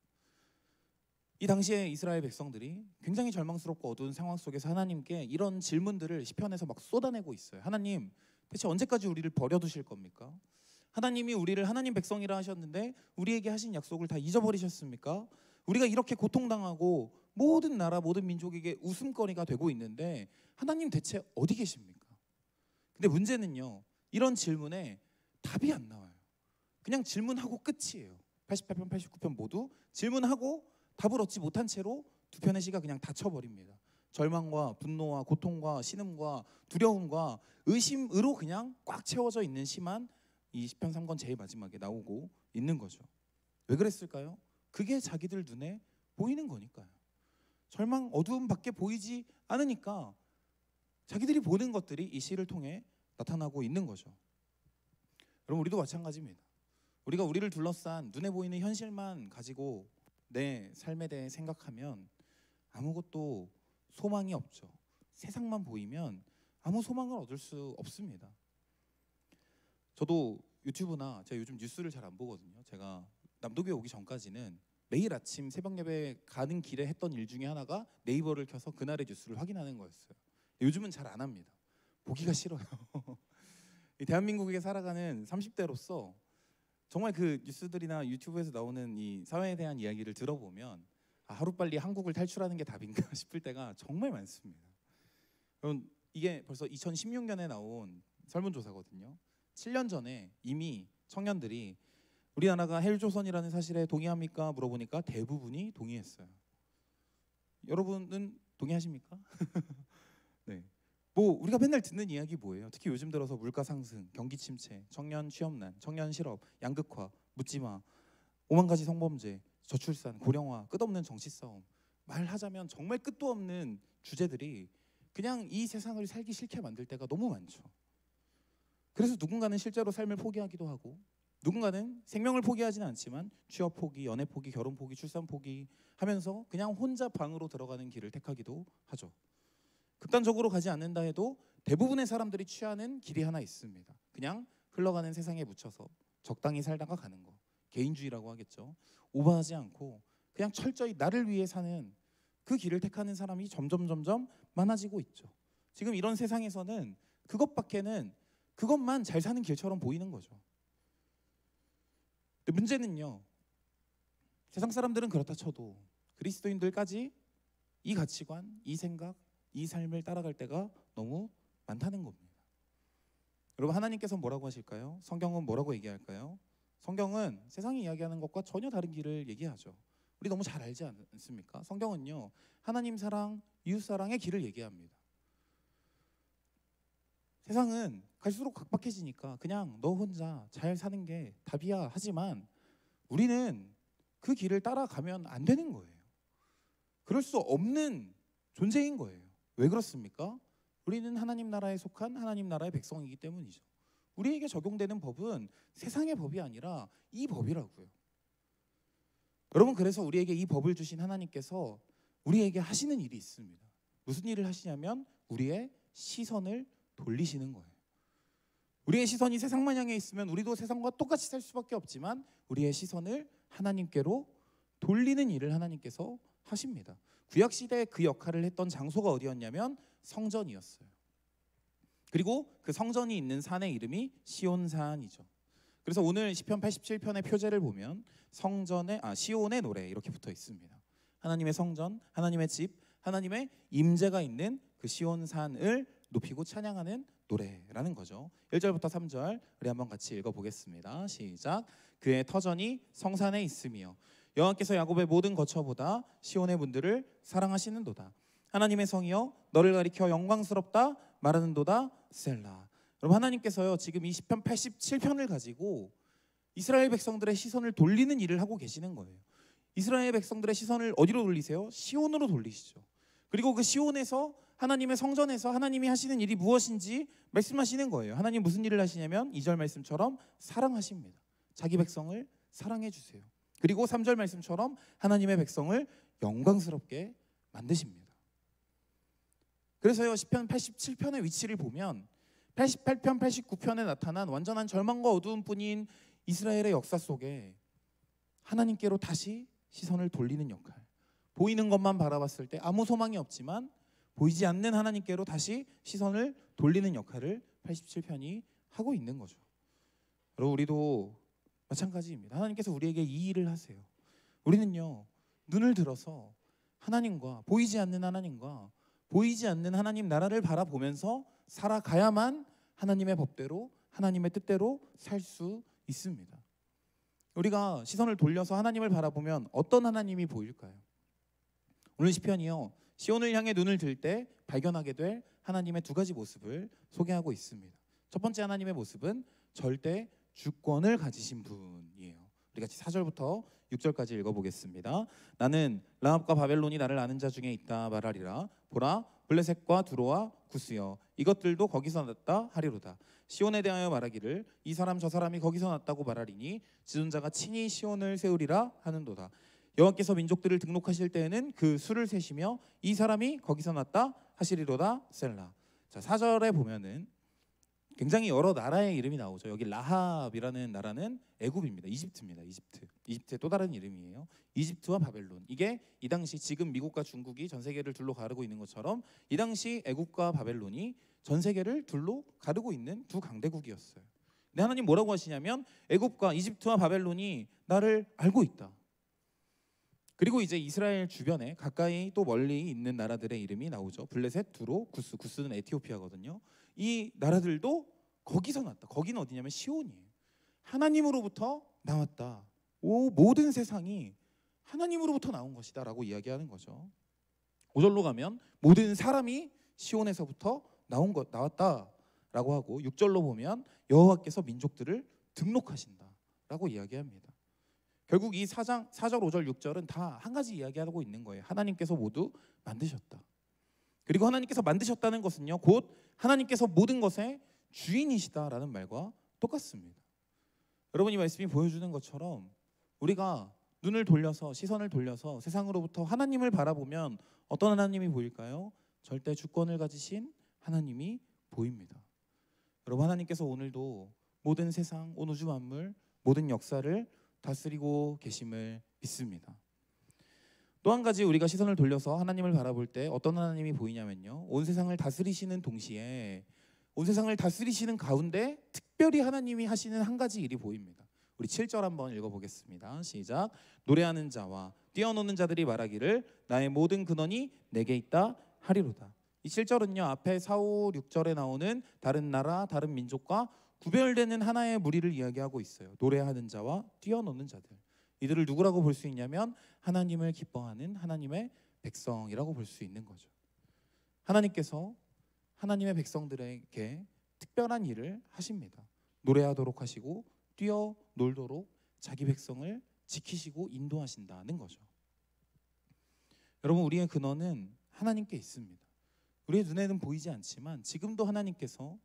이 당시에 이스라엘 백성들이 굉장히 절망스럽고 어두운 상황 속에서 하나님께 이런 질문들을 시편에서 막 쏟아내고 있어요. 하나님, 대체 언제까지 우리를 버려두실 겁니까? 하나님이 우리를 하나님 백성이라 하셨는데 우리에게 하신 약속을 다 잊어버리셨습니까? 우리가 이렇게 고통당하고 모든 나라 모든 민족에게 웃음거리가 되고 있는데 하나님 대체 어디 계십니까? 근데 문제는요, 이런 질문에 답이 안 나와요. 그냥 질문하고 끝이에요. 88편 89편 모두 질문하고 답을 얻지 못한 채로 두 편의 시가 그냥 닫혀버립니다. 절망과 분노와 고통과 신음과 두려움과 의심으로 그냥 꽉 채워져 있는 시만 이 시편 3권 제일 마지막에 나오고 있는 거죠. 왜 그랬을까요? 그게 자기들 눈에 보이는 거니까요. 절망, 어두움밖에 보이지 않으니까 자기들이 보는 것들이 이 시를 통해 나타나고 있는 거죠. 여러분, 우리도 마찬가지입니다. 우리가 우리를 둘러싼 눈에 보이는 현실만 가지고 내 삶에 대해 생각하면 아무것도 소망이 없죠. 세상만 보이면 아무 소망을 얻을 수 없습니다. 저도 유튜브나 제가 요즘 뉴스를 잘 안 보거든요. 제가 남도교에 오기 전까지는 매일 아침 새벽 예배 가는 길에 했던 일 중에 하나가 네이버를 켜서 그날의 뉴스를 확인하는 거였어요. 요즘은 잘 안 합니다. 보기가 싫어요. 이 대한민국에 살아가는 30대로서 정말 그 뉴스들이나 유튜브에서 나오는 이 사회에 대한 이야기를 들어보면 하루빨리 한국을 탈출하는 게 답인가 싶을 때가 정말 많습니다. 여러분, 이게 벌써 2016년에 나온 설문조사거든요. 7년 전에 이미 청년들이 우리나라가 헬조선이라는 사실에 동의합니까? 물어보니까 대부분이 동의했어요. 여러분은 동의하십니까? 네. 뭐 우리가 맨날 듣는 이야기 뭐예요? 특히 요즘 들어서 물가 상승, 경기 침체, 청년 취업난, 청년 실업, 양극화, 묻지마, 5만 가지 성범죄, 저출산, 고령화, 끝없는 정치 싸움. 말하자면 정말 끝도 없는 주제들이 그냥 이 세상을 살기 싫게 만들 때가 너무 많죠. 그래서 누군가는 실제로 삶을 포기하기도 하고, 누군가는 생명을 포기하지는 않지만 취업 포기, 연애 포기, 결혼 포기, 출산 포기 하면서 그냥 혼자 방으로 들어가는 길을 택하기도 하죠. 극단적으로 가지 않는다 해도 대부분의 사람들이 취하는 길이 하나 있습니다. 그냥 흘러가는 세상에 묻혀서 적당히 살다가 가는 거, 개인주의라고 하겠죠. 오버하지 않고 그냥 철저히 나를 위해 사는 그 길을 택하는 사람이 점점 많아지고 있죠. 지금 이런 세상에서는 그것만 잘 사는 길처럼 보이는 거죠. 근데 문제는요, 세상 사람들은 그렇다 쳐도 그리스도인들까지 이 가치관, 이 생각, 이 삶을 따라갈 때가 너무 많다는 겁니다. 여러분, 하나님께서 뭐라고 하실까요? 성경은 뭐라고 얘기할까요? 성경은 세상이 이야기하는 것과 전혀 다른 길을 얘기하죠. 우리 너무 잘 알지 않습니까? 성경은요, 하나님 사랑, 이웃 사랑의 길을 얘기합니다. 세상은 갈수록 각박해지니까 그냥 너 혼자 잘 사는 게 답이야 하지만 우리는 그 길을 따라가면 안 되는 거예요. 그럴 수 없는 존재인 거예요. 왜 그렇습니까? 우리는 하나님 나라에 속한 하나님 나라의 백성이기 때문이죠. 우리에게 적용되는 법은 세상의 법이 아니라 이 법이라고요. 여러분, 그래서 우리에게 이 법을 주신 하나님께서 우리에게 하시는 일이 있습니다. 무슨 일을 하시냐면 우리의 시선을 돌리시는 거예요. 우리의 시선이 세상만 향해 있으면 우리도 세상과 똑같이 살 수밖에 없지만 우리의 시선을 하나님께로 돌리는 일을 하나님께서 하십니다. 구약시대에 그 역할을 했던 장소가 어디였냐면 성전이었어요. 그리고 그 성전이 있는 산의 이름이 시온산이죠. 그래서 오늘 시편 87편의 표제를 보면 시온의 노래 이렇게 붙어 있습니다. 하나님의 성전, 하나님의 집, 하나님의 임재가 있는 그 시온산을 높이고 찬양하는 노래라는 거죠. 1절부터 3절 우리 한번 같이 읽어보겠습니다. 시작. 그의 터전이 성산에 있으며 여호와께서 야곱의 모든 거처보다 시온의 분들을 사랑하시는도다. 하나님의 성이여 너를 가리켜 영광스럽다 말하는도다 셀라. 여러분, 하나님께서요 지금 이 시편 87편을 가지고 이스라엘 백성들의 시선을 돌리는 일을 하고 계시는 거예요. 이스라엘 백성들의 시선을 어디로 돌리세요? 시온으로 돌리시죠. 그리고 그 시온에서 하나님의 성전에서 하나님이 하시는 일이 무엇인지 말씀하시는 거예요. 하나님 무슨 일을 하시냐면 2절 말씀처럼 사랑하십니다. 자기 백성을 사랑해 주세요. 그리고 3절 말씀처럼 하나님의 백성을 영광스럽게 만드십니다. 그래서요 시편 87편의 위치를 보면 88편, 89편에 나타난 완전한 절망과 어두움뿐인 이스라엘의 역사 속에 하나님께로 다시 시선을 돌리는 역할, 보이는 것만 바라봤을 때 아무 소망이 없지만 보이지 않는 하나님께로 다시 시선을 돌리는 역할을 87편이 하고 있는 거죠. 여러분, 우리도 마찬가지입니다. 하나님께서 우리에게 이 일을 하세요. 우리는요, 눈을 들어서 하나님과 보이지 않는 하나님과 보이지 않는 하나님 나라를 바라보면서 살아가야만 하나님의 법대로 하나님의 뜻대로 살 수 있습니다. 우리가 시선을 돌려서 하나님을 바라보면 어떤 하나님이 보일까요? 오늘 시편이요, 시온을 향해 눈을 들 때 발견하게 될 하나님의 두 가지 모습을 소개하고 있습니다. 첫 번째 하나님의 모습은 절대 주권을 가지신 분이에요. 우리 같이 4절부터 6절까지 읽어보겠습니다. 나는 라합과 바벨론이 나를 아는 자 중에 있다 말하리라. 보라, 블레셋과 두로와 구스여, 이것들도 거기서 났다 하리로다. 시온에 대하여 말하기를 이 사람 저 사람이 거기서 났다고 말하리니 지존자가 친히 시온을 세우리라 하는도다. 여호와께서 민족들을 등록하실 때에는 그 수를 세시며 이 사람이 거기서 났다 하시리로다. 셀라. 자, 4절에 보면은 굉장히 여러 나라의 이름이 나오죠. 여기 라합이라는 나라는 애굽입니다. 이집트입니다. 이집트의 또 다른 이름이에요. 이집트와 바벨론. 이게 이 당시 지금 미국과 중국이 전 세계를 둘로 가르고 있는 것처럼 이 당시 애굽과 바벨론이 전 세계를 둘로 가르고 있는 두 강대국이었어요. 근데 하나님 뭐라고 하시냐면 애굽과 이집트와 바벨론이 나를 알고 있다. 그리고 이제 이스라엘 주변에 가까이 또 멀리 있는 나라들의 이름이 나오죠. 블레셋, 두로, 구스. 구스는 에티오피아거든요. 이 나라들도 거기서 났다. 거기는 어디냐면 시온이에요. 하나님으로부터 나왔다. 모든 세상이 하나님으로부터 나온 것이다 라고 이야기하는 거죠. 5절로 가면 모든 사람이 시온에서부터 나왔다 라고 하고, 6절로 보면 여호와께서 민족들을 등록하신다 라고 이야기합니다. 결국 이 4절, 5절, 6절은 다 한 가지 이야기하고 있는 거예요. 하나님께서 모두 만드셨다. 그리고 하나님께서 만드셨다는 것은요, 곧 하나님께서 모든 것의 주인이시다라는 말과 똑같습니다. 여러분, 이 말씀이 보여주는 것처럼 우리가 눈을 돌려서, 시선을 돌려서 세상으로부터 하나님을 바라보면 어떤 하나님이 보일까요? 절대 주권을 가지신 하나님이 보입니다. 여러분, 하나님께서 오늘도 모든 세상, 온 우주 만물, 모든 역사를 다스리고 계심을 믿습니다. 또 한 가지 우리가 시선을 돌려서 하나님을 바라볼 때 어떤 하나님이 보이냐면요, 온 세상을 다스리시는 동시에 온 세상을 다스리시는 가운데 특별히 하나님이 하시는 한 가지 일이 보입니다. 우리 7절 한번 읽어보겠습니다. 시작. 노래하는 자와 뛰어노는 자들이 말하기를 나의 모든 근원이 내게 있다 하리로다. 이 7절은요, 앞에 4, 5, 6절에 나오는 다른 나라, 다른 민족과 구별되는 하나의 무리를 이야기하고 있어요. 노래하는 자와 뛰어노는 자들. 이들을 누구라고 볼 수 있냐면 하나님을 기뻐하는 하나님의 백성이라고 볼 수 있는 거죠. 하나님께서 하나님의 백성들에게 특별한 일을 하십니다. 노래하도록 하시고 뛰어놀도록 자기 백성을 지키시고 인도하신다는 거죠. 여러분, 우리의 근원은 하나님께 있습니다. 우리의 눈에는 보이지 않지만 지금도 하나님께서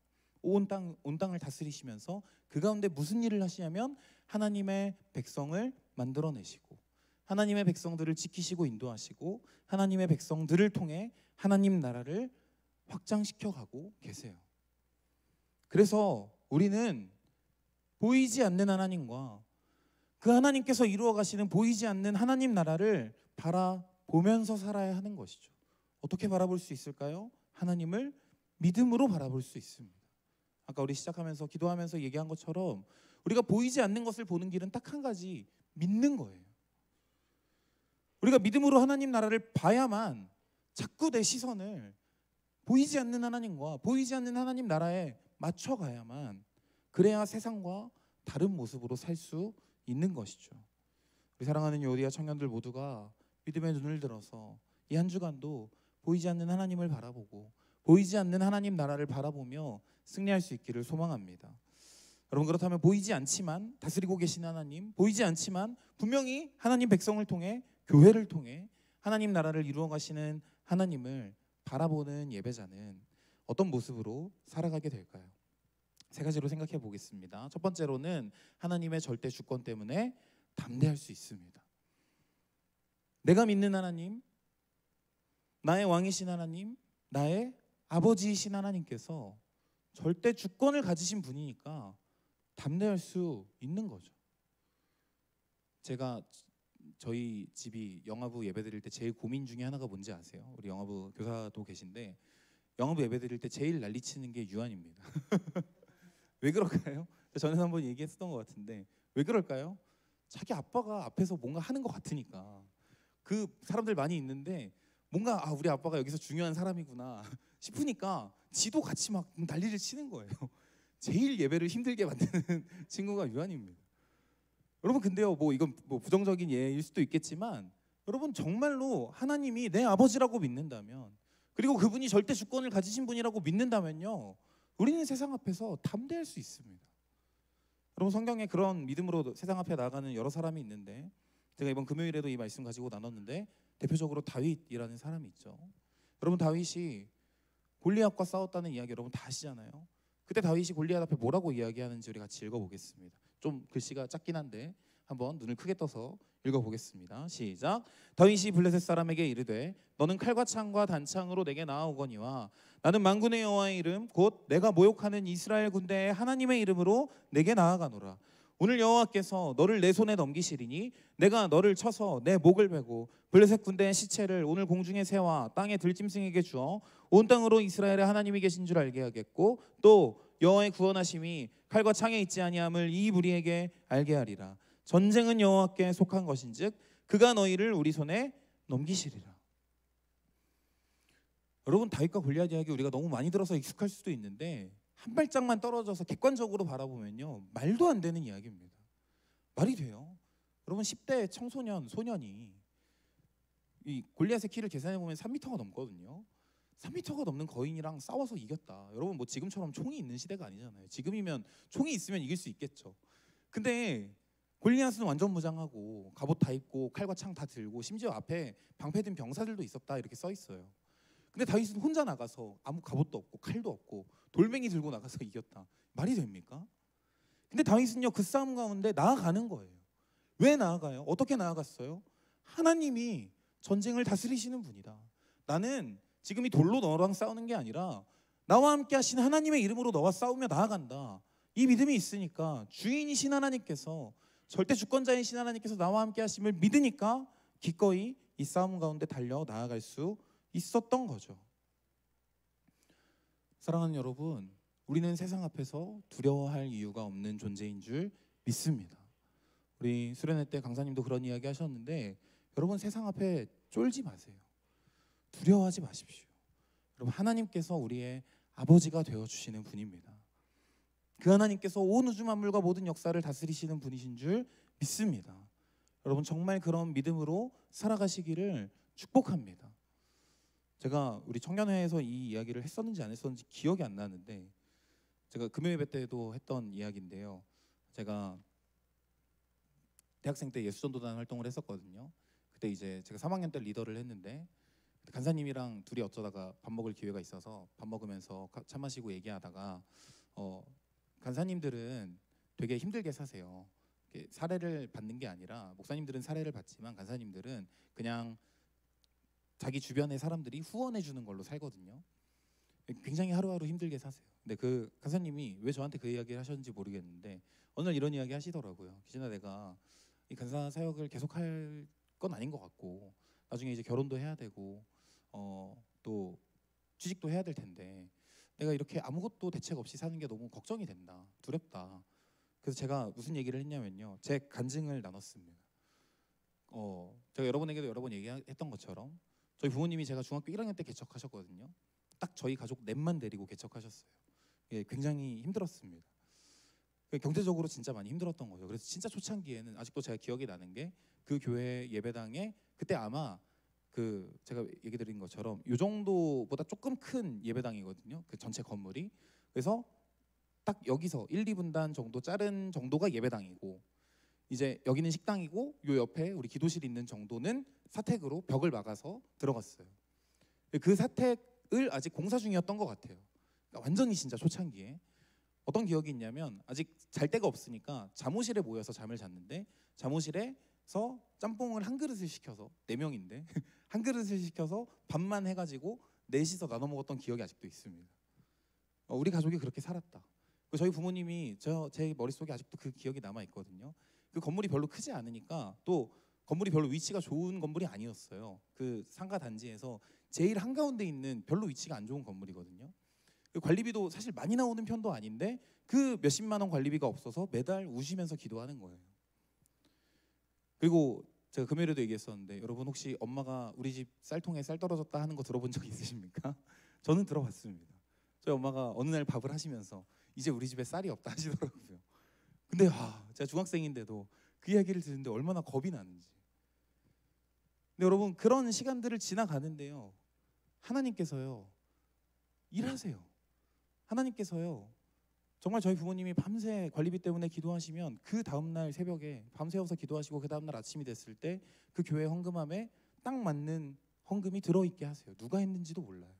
온 땅을 다스리시면서 그 가운데 무슨 일을 하시냐면 하나님의 백성을 만들어내시고 하나님의 백성들을 지키시고 인도하시고 하나님의 백성들을 통해 하나님 나라를 확장시켜가고 계세요. 그래서 우리는 보이지 않는 하나님과 그 하나님께서 이루어 가시는 보이지 않는 하나님 나라를 바라보면서 살아야 하는 것이죠. 어떻게 바라볼 수 있을까요? 하나님을 믿음으로 바라볼 수 있습니다. 아까 우리 시작하면서 기도하면서 얘기한 것처럼 우리가 보이지 않는 것을 보는 길은 딱 한 가지, 믿는 거예요. 우리가 믿음으로 하나님 나라를 봐야만 자꾸 내 시선을 보이지 않는 하나님과 보이지 않는 하나님 나라에 맞춰가야만, 그래야 세상과 다른 모습으로 살 수 있는 것이죠. 우리 사랑하는 요디아 청년들 모두가 믿음의 눈을 들어서 이 한 주간도 보이지 않는 하나님을 바라보고 보이지 않는 하나님 나라를 바라보며 승리할 수 있기를 소망합니다. 여러분, 그렇다면 보이지 않지만 다스리고 계신 하나님, 보이지 않지만 분명히 하나님 백성을 통해, 교회를 통해 하나님 나라를 이루어 가시는 하나님을 바라보는 예배자는 어떤 모습으로 살아가게 될까요? 세 가지로 생각해 보겠습니다. 첫 번째로는 하나님의 절대 주권 때문에 담대할 수 있습니다. 내가 믿는 하나님, 나의 왕이신 하나님, 나의 아버지이신 하나님께서 절대 주권을 가지신 분이니까 담대할 수 있는 거죠. 제가 저희 집이 영화부 예배 드릴 때 제일 고민 중에 하나가 뭔지 아세요? 우리 영화부 교사도 계신데 영화부 예배 드릴 때 제일 난리치는 게 유한입니다. 왜 그럴까요? 전에 한번 얘기했었던 것 같은데 왜 그럴까요? 자기 아빠가 앞에서 뭔가 하는 것 같으니까 그 사람들 많이 있는데 뭔가 우리 아빠가 여기서 중요한 사람이구나 싶으니까 지도 같이 막 난리를 치는 거예요. 제일 예배를 힘들게 만드는 친구가 유한입니다. 여러분 근데요 이건 부정적인 예일 수도 있겠지만 여러분 정말로 하나님이 내 아버지라고 믿는다면 그리고 그분이 절대 주권을 가지신 분이라고 믿는다면요 우리는 세상 앞에서 담대할 수 있습니다. 여러분 성경에 그런 믿음으로 세상 앞에 나아가는 여러 사람이 있는데 제가 이번 금요일에도 이 말씀 가지고 나눴는데 대표적으로 다윗이라는 사람이 있죠. 여러분 다윗이 골리앗과 싸웠다는 이야기 여러분 다 아시잖아요. 그때 다윗이 골리앗 앞에 뭐라고 이야기하는지 우리 같이 읽어보겠습니다. 좀 글씨가 작긴 한데 한번 눈을 크게 떠서 읽어보겠습니다. 시작. 다윗이 블레셋 사람에게 이르되 너는 칼과 창과 단창으로 내게 나아오거니와 나는 만군의 여호와의 이름 곧 내가 모욕하는 이스라엘 군대의 하나님의 이름으로 내게 나아가노라. 오늘 여호와께서 너를 내 손에 넘기시리니 내가 너를 쳐서 내 목을 베고 블레셋 군대의 시체를 오늘 공중의 새와 땅의 들짐승에게 주어 온 땅으로 이스라엘의 하나님이 계신 줄 알게 하겠고 또 여호와의 구원하심이 칼과 창에 있지 아니함을 이 무리에게 알게 하리라. 전쟁은 여호와께 속한 것인즉 그가 너희를 우리 손에 넘기시리라. 여러분 다윗과 골리앗 이야기 우리가 너무 많이 들어서 익숙할 수도 있는데 한 발짝만 떨어져서 객관적으로 바라보면요 말도 안 되는 이야기입니다. 말이 돼요? 여러분 10대 청소년 소년이 이 골리앗의 키를 계산해 보면 3m가 넘거든요. 3m가 넘는 거인이랑 싸워서 이겼다. 여러분 지금처럼 총이 있는 시대가 아니잖아요. 지금이면 총이 있으면 이길 수 있겠죠. 근데 골리앗은 완전 무장하고 갑옷 다 입고 칼과 창 다 들고 심지어 앞에 방패 든 병사들도 있었다 이렇게 써 있어요. 근데 다윗은 혼자 나가서 아무 갑옷도 없고 칼도 없고 돌멩이 들고 나가서 이겼다. 말이 됩니까? 근데 다윗은요 그 싸움 가운데 나아가는 거예요. 왜 나아가요? 어떻게 나아갔어요? 하나님이 전쟁을 다스리시는 분이다. 나는 지금 이 돌로 너랑 싸우는 게 아니라 나와 함께 하신 하나님의 이름으로 너와 싸우며 나아간다. 이 믿음이 있으니까 주인이신 하나님께서 절대 주권자이신 하나님께서 나와 함께 하심을 믿으니까 기꺼이 이 싸움 가운데 달려 나아갈 수 있었던 거죠. 사랑하는 여러분, 우리는 세상 앞에서 두려워할 이유가 없는 존재인 줄 믿습니다. 우리 수련회 때 강사님도 그런 이야기 하셨는데 여러분 세상 앞에 쫄지 마세요. 두려워하지 마십시오. 여러분 하나님께서 우리의 아버지가 되어주시는 분입니다. 그 하나님께서 온 우주 만물과 모든 역사를 다스리시는 분이신 줄 믿습니다. 여러분 정말 그런 믿음으로 살아가시기를 축복합니다. 제가 우리 청년회에서 이 이야기를 했었는지 안 했었는지 기억이 안 나는데 제가 금요 예배 때도 했던 이야기인데요. 제가 대학생 때 예수전도단 활동을 했었거든요. 그때 이제 제가 3학년 때 리더를 했는데 간사님이랑 둘이 어쩌다가 밥 먹을 기회가 있어서 밥 먹으면서 차 마시고 얘기하다가 간사님들은 되게 힘들게 사세요. 사례를 받는 게 아니라 목사님들은 사례를 받지만 간사님들은 그냥 자기 주변의 사람들이 후원해 주는 걸로 살거든요. 굉장히 하루하루 힘들게 사세요. 근데 그 간사님이 왜 저한테 그 이야기를 하셨는지 모르겠는데 어느 날 이런 이야기 하시더라고요. 기진아 내가 이 간사 사역을 계속할 건 아닌 것 같고 나중에 이제 결혼도 해야 되고 또 취직도 해야 될 텐데 내가 이렇게 아무것도 대책 없이 사는 게 너무 걱정이 된다. 두렵다. 그래서 제가 무슨 얘기를 했냐면요. 제 간증을 나눴습니다. 제가 여러분에게도 여러 번 얘기했던 것처럼 저희 부모님이 제가 중학교 1학년 때 개척하셨거든요. 딱 저희 가족 넷만 데리고 개척하셨어요. 예, 굉장히 힘들었습니다. 경제적으로 진짜 많이 힘들었던 거죠. 그래서 진짜 초창기에는 아직도 제가 기억이 나는 게 그 교회 예배당에 그때 아마 그 제가 얘기 드린 것처럼 이 정도보다 조금 큰 예배당이거든요. 그 전체 건물이. 그래서 딱 여기서 1, 2분단 정도 자른 정도가 예배당이고 이제 여기는 식당이고 요 옆에 우리 기도실 있는 정도는 사택으로 벽을 막아서 들어갔어요. 그 사택을 아직 공사 중이었던 것 같아요. 그러니까 완전히 진짜 초창기에 어떤 기억이 있냐면 아직 잘 데가 없으니까 잠옷실에 모여서 잠을 잤는데 잠옷실에서 짬뽕을 한 그릇을 시켜서 4명인데 한 그릇을 시켜서 밥만 해가지고 넷이서 나눠 먹었던 기억이 아직도 있습니다. 우리 가족이 그렇게 살았다. 저희 부모님이 제 머릿속에 아직도 그 기억이 남아 있거든요. 그 건물이 별로 크지 않으니까 또 건물이 별로 위치가 좋은 건물이 아니었어요. 그 상가 단지에서 제일 한가운데 있는 별로 위치가 안 좋은 건물이거든요. 그 관리비도 사실 많이 나오는 편도 아닌데 그 몇십만 원 관리비가 없어서 매달 우시면서 기도하는 거예요. 그리고 제가 금요일에도 얘기했었는데 여러분 혹시 엄마가 우리 집 쌀통에 쌀 떨어졌다 하는 거 들어본 적 있으십니까? 저는 들어봤습니다. 저희 엄마가 어느 날 밥을 하시면서 이제 우리 집에 쌀이 없다 하시더라고요. 근데 제가 중학생인데도 그 이야기를 듣는데 얼마나 겁이 나는지. 근데 여러분 그런 시간들을 지나가는데요. 하나님께서요. 일하세요. 하나님께서요. 정말 저희 부모님이 밤새 관리비 때문에 기도하시면 그 다음날 새벽에 밤새워서 기도하시고 그 다음날 아침이 됐을 때 그 교회 헌금함에 딱 맞는 헌금이 들어있게 하세요. 누가 했는지도 몰라요.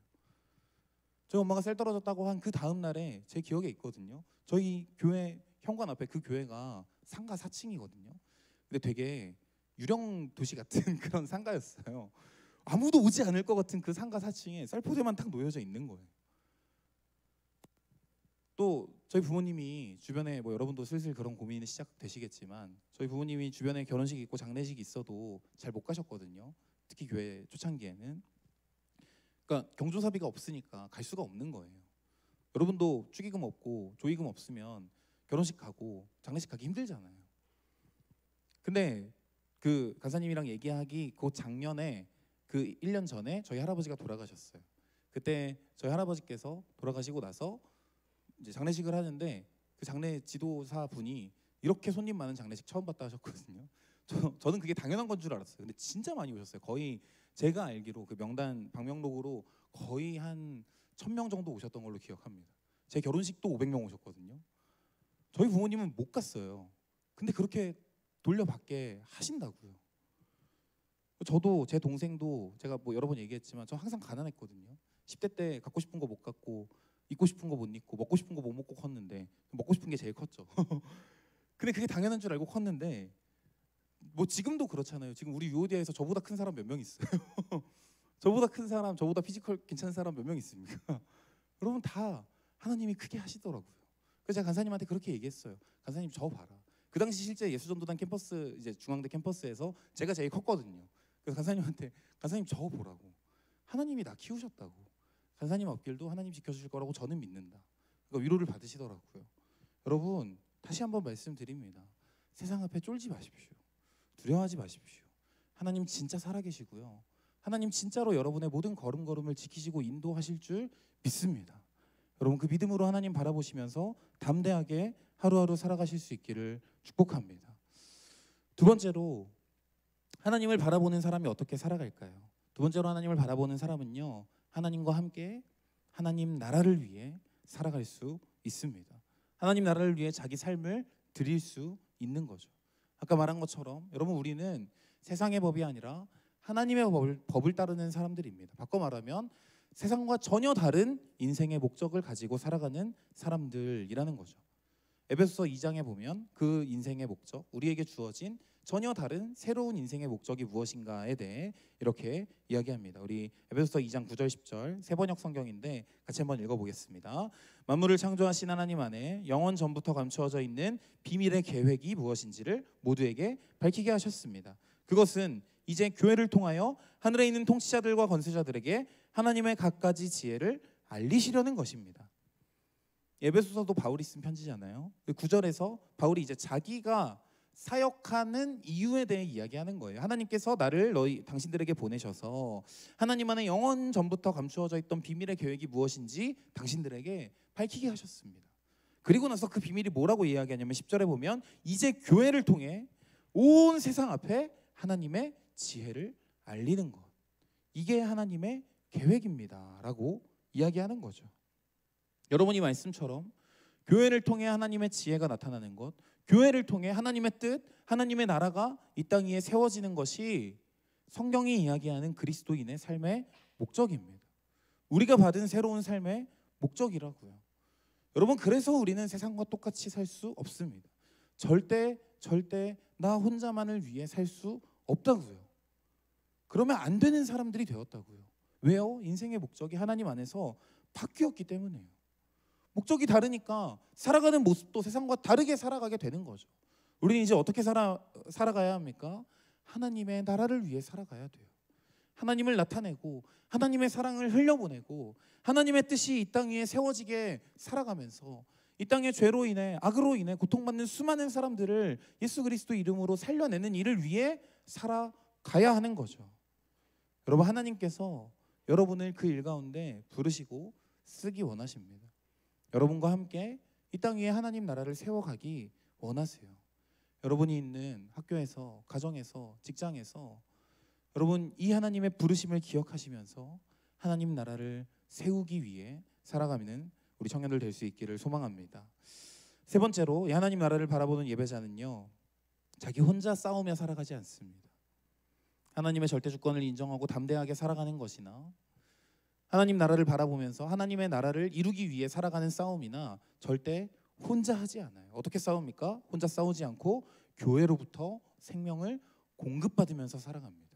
저희 엄마가 쌀 떨어졌다고 한 그 다음날에 제 기억에 있거든요. 저희 교회 현관 앞에 그 교회가 상가 4층이거든요. 근데 되게 유령 도시 같은 그런 상가였어요. 아무도 오지 않을 것 같은 그 상가 4층에 쌀포대만 딱 놓여져 있는 거예요. 또 저희 부모님이 주변에 여러분도 슬슬 그런 고민이 시작되시겠지만 저희 부모님이 주변에 결혼식이 있고 장례식이 있어도 잘 못 가셨거든요. 특히 교회 초창기에는. 그러니까 경조사비가 없으니까 갈 수가 없는 거예요. 여러분도 축의금 없고 조의금 없으면 결혼식 가고 장례식 가기 힘들잖아요. 근데 그 간사님이랑 얘기하기 그 작년에 그 1년 전에 저희 할아버지가 돌아가셨어요. 그때 저희 할아버지께서 돌아가시고 나서 이제 장례식을 하는데 그 장례 지도사 분이 이렇게 손님 많은 장례식 처음 봤다 하셨거든요. 저는 그게 당연한 건 줄 알았어요. 근데 진짜 많이 오셨어요. 거의 제가 알기로 그 명단 방명록으로 거의 한 1000명 정도 오셨던 걸로 기억합니다. 제 결혼식도 500명 오셨거든요. 저희 부모님은 못 갔어요. 근데 그렇게 돌려받게 하신다고요. 저도 제 동생도 제가 여러 번 얘기했지만 저 항상 가난했거든요. 10대 때 갖고 싶은 거 못 갖고 입고 싶은 거 못 입고 먹고 싶은 거 못 먹고 컸는데 먹고 싶은 게 제일 컸죠. 근데 그게 당연한 줄 알고 컸는데 지금도 그렇잖아요. 지금 우리 유오디아에서 저보다 큰 사람 몇 명 있어요. 저보다 큰 사람, 저보다 피지컬 괜찮은 사람 몇 명 있습니까? 여러분 다 하나님이 크게 하시더라고요. 그래서 제가 간사님한테 그렇게 얘기했어요. 간사님 저 봐라. 그 당시 실제 예수전도단 캠퍼스 이제 중앙대 캠퍼스에서 제가 제일 컸거든요. 그래서 간사님한테 간사님 저 보라고. 하나님이 나 키우셨다고. 간사님 앞길도 하나님 지켜주실 거라고 저는 믿는다. 그러니까 위로를 받으시더라고요. 여러분 다시 한번 말씀드립니다. 세상 앞에 쫄지 마십시오. 두려워하지 마십시오. 하나님 진짜 살아계시고요. 하나님 진짜로 여러분의 모든 걸음걸음을 지키시고 인도하실 줄 믿습니다. 여러분 그 믿음으로 하나님 바라보시면서 담대하게 하루하루 살아가실 수 있기를 축복합니다. 두 번째로 하나님을 바라보는 사람이 어떻게 살아갈까요? 두 번째로 하나님을 바라보는 사람은요. 하나님과 함께 하나님 나라를 위해 살아갈 수 있습니다. 하나님 나라를 위해 자기 삶을 드릴 수 있는 거죠. 아까 말한 것처럼 여러분 우리는 세상의 법이 아니라 하나님의 법을 따르는 사람들입니다. 바꿔 말하면 세상과 전혀 다른 인생의 목적을 가지고 살아가는 사람들이라는 거죠. 에베소서 2장에 보면 그 인생의 목적, 우리에게 주어진 전혀 다른 새로운 인생의 목적이 무엇인가에 대해 이렇게 이야기합니다. 우리 에베소서 2장 9절 10절 세 번역 성경인데 같이 한번 읽어보겠습니다. 만물을 창조하신 하나님 안에 영원 전부터 감추어져 있는 비밀의 계획이 무엇인지를 모두에게 밝히게 하셨습니다. 그것은 이제 교회를 통하여 하늘에 있는 통치자들과 권세자들에게 하나님의 갖가지 지혜를 알리시려는 것입니다. 에베소서도 바울이 쓴 편지잖아요. 9절에서 바울이 이제 자기가 사역하는 이유에 대해 이야기하는 거예요. 하나님께서 나를 당신들에게 보내셔서 하나님 안에 영원 전부터 감추어져 있던 비밀의 계획이 무엇인지 당신들에게 밝히게 하셨습니다. 그리고 나서 그 비밀이 뭐라고 이야기하냐면 10절에 보면 이제 교회를 통해 온 세상 앞에 하나님의 지혜를 알리는 것. 이게 하나님의 계획입니다. 라고 이야기하는 거죠. 여러분이 말씀처럼 교회를 통해 하나님의 지혜가 나타나는 것, 교회를 통해 하나님의 뜻, 하나님의 나라가 이 땅 위에 세워지는 것이 성경이 이야기하는 그리스도인의 삶의 목적입니다. 우리가 받은 새로운 삶의 목적이라고요. 여러분 그래서 우리는 세상과 똑같이 살 수 없습니다. 절대 나 혼자만을 위해 살 수 없다고요. 그러면 안 되는 사람들이 되었다고요. 왜요? 인생의 목적이 하나님 안에서 바뀌었기 때문에요. 목적이 다르니까 살아가는 모습도 세상과 다르게 살아가게 되는 거죠. 우리는 이제 어떻게 살아가야 합니까? 하나님의 나라를 위해 살아가야 돼요. 하나님을 나타내고 하나님의 사랑을 흘려보내고 하나님의 뜻이 이 땅 위에 세워지게 살아가면서 이 땅의 죄로 인해 악으로 인해 고통받는 수많은 사람들을 예수 그리스도 이름으로 살려내는 일을 위해 살아가야 하는 거죠. 여러분, 하나님께서 여러분을 그 일 가운데 부르시고 쓰기 원하십니다. 여러분과 함께 이 땅 위에 하나님 나라를 세워가기 원하세요. 여러분이 있는 학교에서, 가정에서, 직장에서 여러분 이 하나님의 부르심을 기억하시면서 하나님 나라를 세우기 위해 살아가는 우리 청년들 될 수 있기를 소망합니다. 세 번째로, 이 하나님 나라를 바라보는 예배자는요, 자기 혼자 싸우며 살아가지 않습니다. 하나님의 절대 주권을 인정하고 담대하게 살아가는 것이나 하나님 나라를 바라보면서 하나님의 나라를 이루기 위해 살아가는 싸움이나 절대 혼자 하지 않아요. 어떻게 싸웁니까? 혼자 싸우지 않고 교회로부터 생명을 공급받으면서 살아갑니다.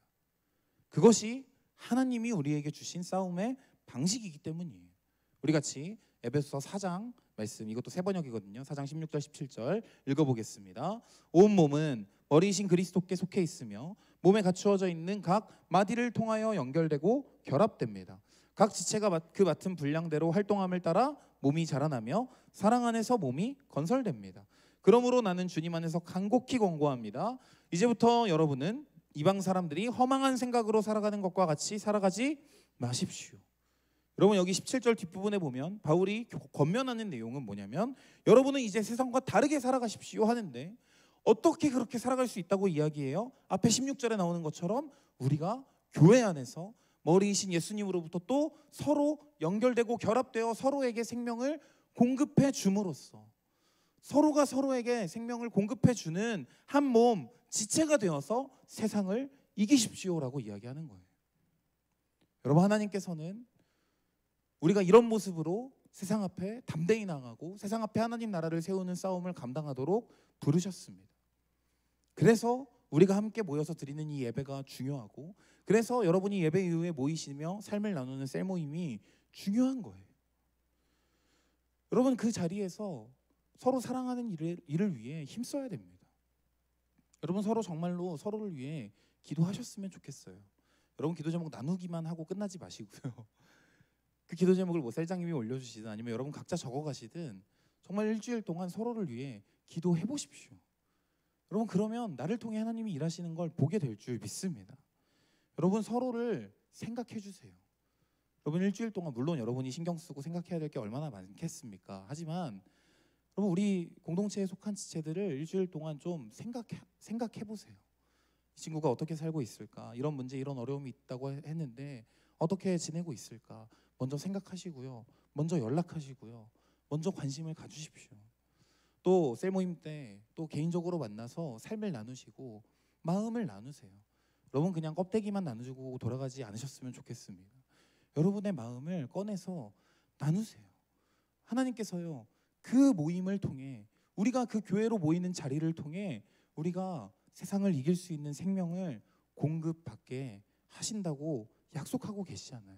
그것이 하나님이 우리에게 주신 싸움의 방식이기 때문이에요. 우리 같이 에베소서 4장 말씀, 이것도 세 번역이거든요. 4장 16절 17절 읽어보겠습니다. 온 몸은 머리이신 그리스도께 속해 있으며 몸에 갖추어져 있는 각 마디를 통하여 연결되고 결합됩니다. 각 지체가 그 맡은 분량대로 활동함을 따라 몸이 자라나며 사랑 안에서 몸이 건설됩니다. 그러므로 나는 주님 안에서 간곡히 권고합니다. 이제부터 여러분은 이방 사람들이 허망한 생각으로 살아가는 것과 같이 살아가지 마십시오. 여러분, 여기 17절 뒷부분에 보면 바울이 권면하는 내용은 뭐냐면, 여러분은 이제 세상과 다르게 살아가십시오 하는데 어떻게 그렇게 살아갈 수 있다고 이야기해요? 앞에 16절에 나오는 것처럼 우리가 교회 안에서 머리이신 예수님으로부터 또 서로 연결되고 결합되어 서로에게 생명을 공급해 줌으로써 서로가 서로에게 생명을 공급해 주는 한 몸 지체가 되어서 세상을 이기십시오라고 이야기하는 거예요. 여러분, 하나님께서는 우리가 이런 모습으로 세상 앞에 담대히 나가고 세상 앞에 하나님 나라를 세우는 싸움을 감당하도록 부르셨습니다. 그래서 우리가 함께 모여서 드리는 이 예배가 중요하고, 그래서 여러분이 예배 이후에 모이시며 삶을 나누는 셀 모임이 중요한 거예요. 여러분, 그 자리에서 서로 사랑하는 일을 위해 힘써야 됩니다. 여러분, 서로 정말로 서로를 위해 기도하셨으면 좋겠어요. 여러분, 기도 제목 나누기만 하고 끝나지 마시고요. 그 기도 제목을 뭐 셀장님이 올려주시든 아니면 여러분 각자 적어가시든 정말 일주일 동안 서로를 위해 기도해 보십시오. 여러분, 그러면 나를 통해 하나님이 일하시는 걸 보게 될 줄 믿습니다. 여러분, 서로를 생각해 주세요. 여러분, 일주일 동안 물론 여러분이 신경 쓰고 생각해야 될 게 얼마나 많겠습니까? 하지만 여러분, 우리 공동체에 속한 지체들을 일주일 동안 좀 생각해 보세요. 이 친구가 어떻게 살고 있을까? 이런 문제, 이런 어려움이 있다고 했는데 어떻게 지내고 있을까? 먼저 생각하시고요. 먼저 연락하시고요. 먼저 관심을 가주십시오. 또 셀 모임 때 또 개인적으로 만나서 삶을 나누시고 마음을 나누세요. 여러분, 그냥 껍데기만 나누고 돌아가지 않으셨으면 좋겠습니다. 여러분의 마음을 꺼내서 나누세요. 하나님께서요, 그 모임을 통해, 우리가 그 교회로 모이는 자리를 통해 우리가 세상을 이길 수 있는 생명을 공급받게 하신다고 약속하고 계시잖아요.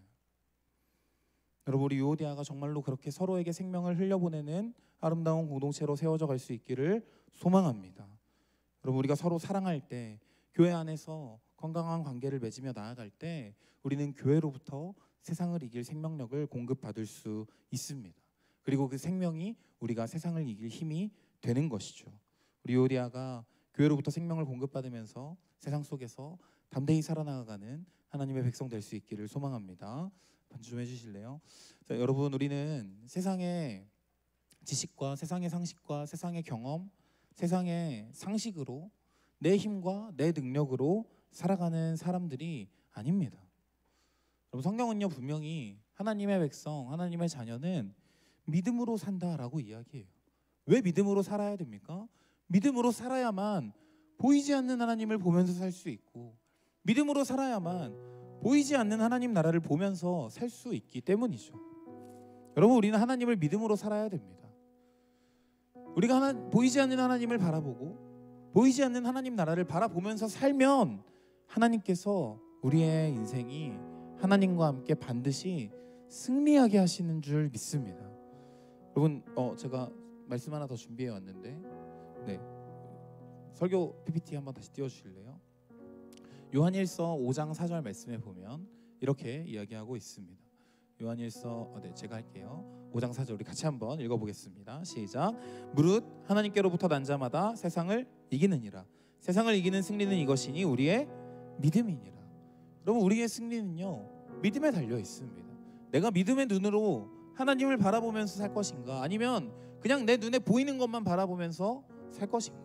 여러분, 우리 유오디아가 정말로 그렇게 서로에게 생명을 흘려보내는 아름다운 공동체로 세워져 갈 수 있기를 소망합니다. 여러분, 우리가 서로 사랑할 때, 교회 안에서 건강한 관계를 맺으며 나아갈 때 우리는 교회로부터 세상을 이길 생명력을 공급받을 수 있습니다. 그리고 그 생명이 우리가 세상을 이길 힘이 되는 것이죠. 우리 유오디아가 교회로부터 생명을 공급받으면서 세상 속에서 담대히 살아나가는 하나님의 백성 될 수 있기를 소망합니다. 반주 좀 해주실래요? 자, 여러분, 우리는 세상의 지식과 세상의 상식과 세상의 경험, 세상의 상식으로 내 힘과 내 능력으로 살아가는 사람들이 아닙니다. 여러분, 성경은요 분명히 하나님의 백성, 하나님의 자녀는 믿음으로 산다라고 이야기해요. 왜 믿음으로 살아야 됩니까? 믿음으로 살아야만 보이지 않는 하나님을 보면서 살 수 있고, 믿음으로 살아야만 보이지 않는 하나님 나라를 보면서 살 수 있기 때문이죠. 여러분, 우리는 하나님을 믿음으로 살아야 됩니다. 우리가 보이지 않는 하나님을 바라보고 보이지 않는 하나님 나라를 바라보면서 살면 하나님께서 우리의 인생이 하나님과 함께 반드시 승리하게 하시는 줄 믿습니다. 여러분, 제가 말씀 하나 더 준비해 왔는데, 설교 PPT 한번 다시 띄워주실래요? 요한일서 5장 4절 말씀에 보면 이렇게 이야기하고 있습니다. 요한일서 제가 할게요. 5장 4절 우리 같이 한번 읽어보겠습니다. 시작. 무릇 하나님께로부터 난 자마다 세상을 이기느니라. 세상을 이기는 승리는 이것이니 우리의 믿음이니라. 여러분, 우리의 승리는요 믿음에 달려 있습니다. 내가 믿음의 눈으로 하나님을 바라보면서 살 것인가, 아니면 그냥 내 눈에 보이는 것만 바라보면서 살 것인가.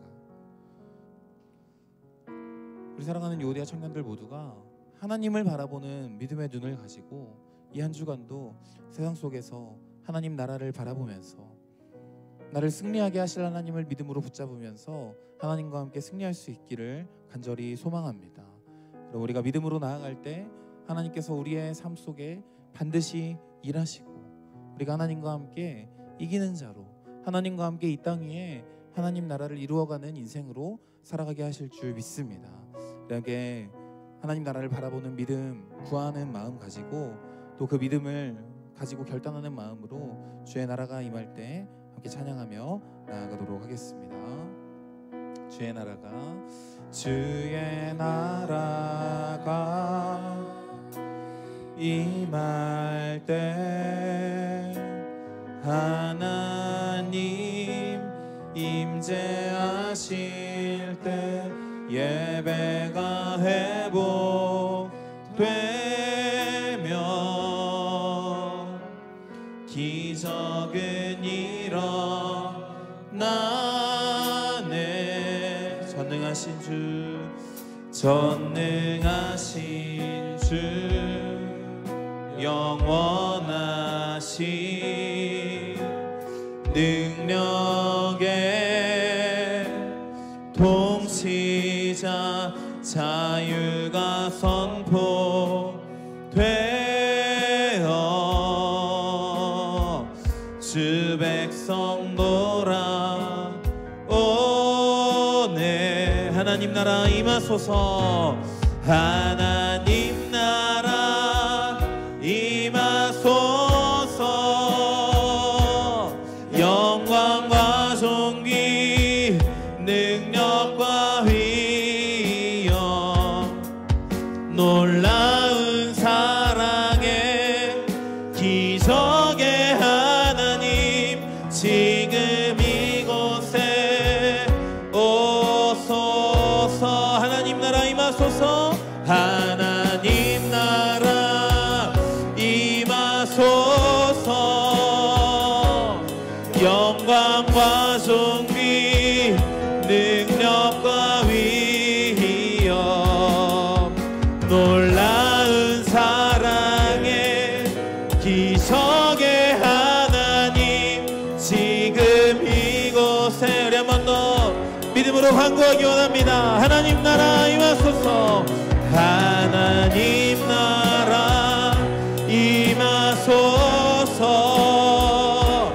우리 사랑하는 요디아 청년들 모두가 하나님을 바라보는 믿음의 눈을 가지고 이 한 주간도 세상 속에서 하나님 나라를 바라보면서 나를 승리하게 하실 하나님을 믿음으로 붙잡으면서 하나님과 함께 승리할 수 있기를 간절히 소망합니다. 그리고 우리가 믿음으로 나아갈 때 하나님께서 우리의 삶 속에 반드시 일하시고 우리가 하나님과 함께 이기는 자로, 하나님과 함께 이 땅 위에 하나님 나라를 이루어가는 인생으로 살아가게 하실 줄 믿습니다. 이렇게 하나님 나라를 바라보는 믿음, 구하는 마음 가지고 또 그 믿음을 가지고 결단하는 마음으로 주의 나라가 임할 때 함께 찬양하며 나아가도록 하겠습니다. 주의 나라가 임할 때 하나님 임재하실 때 예배가 회복되며 기적은 일어나네. 전능하신 주 영원하신 능력의 통치자 자유가 선포되어 주 백성 돌아오네. 하나님 나라 임하소서. 하나님 나라 임하소서. 영광과 존귀 능력과 위엄 놀라운 사랑의 기적의 하나님 지금 이곳에 오소서. 하나님 나라 임하소서. 하나님 나라 임하소서. 영광과 존귀 능력과 위엄 놀라운 사랑의 기적의 하나님 지금 이곳에 우리 한 번 더 믿음으로 간구하기 원합니다. 하나님 나라 임하소서. 하나님 나라 임하소서.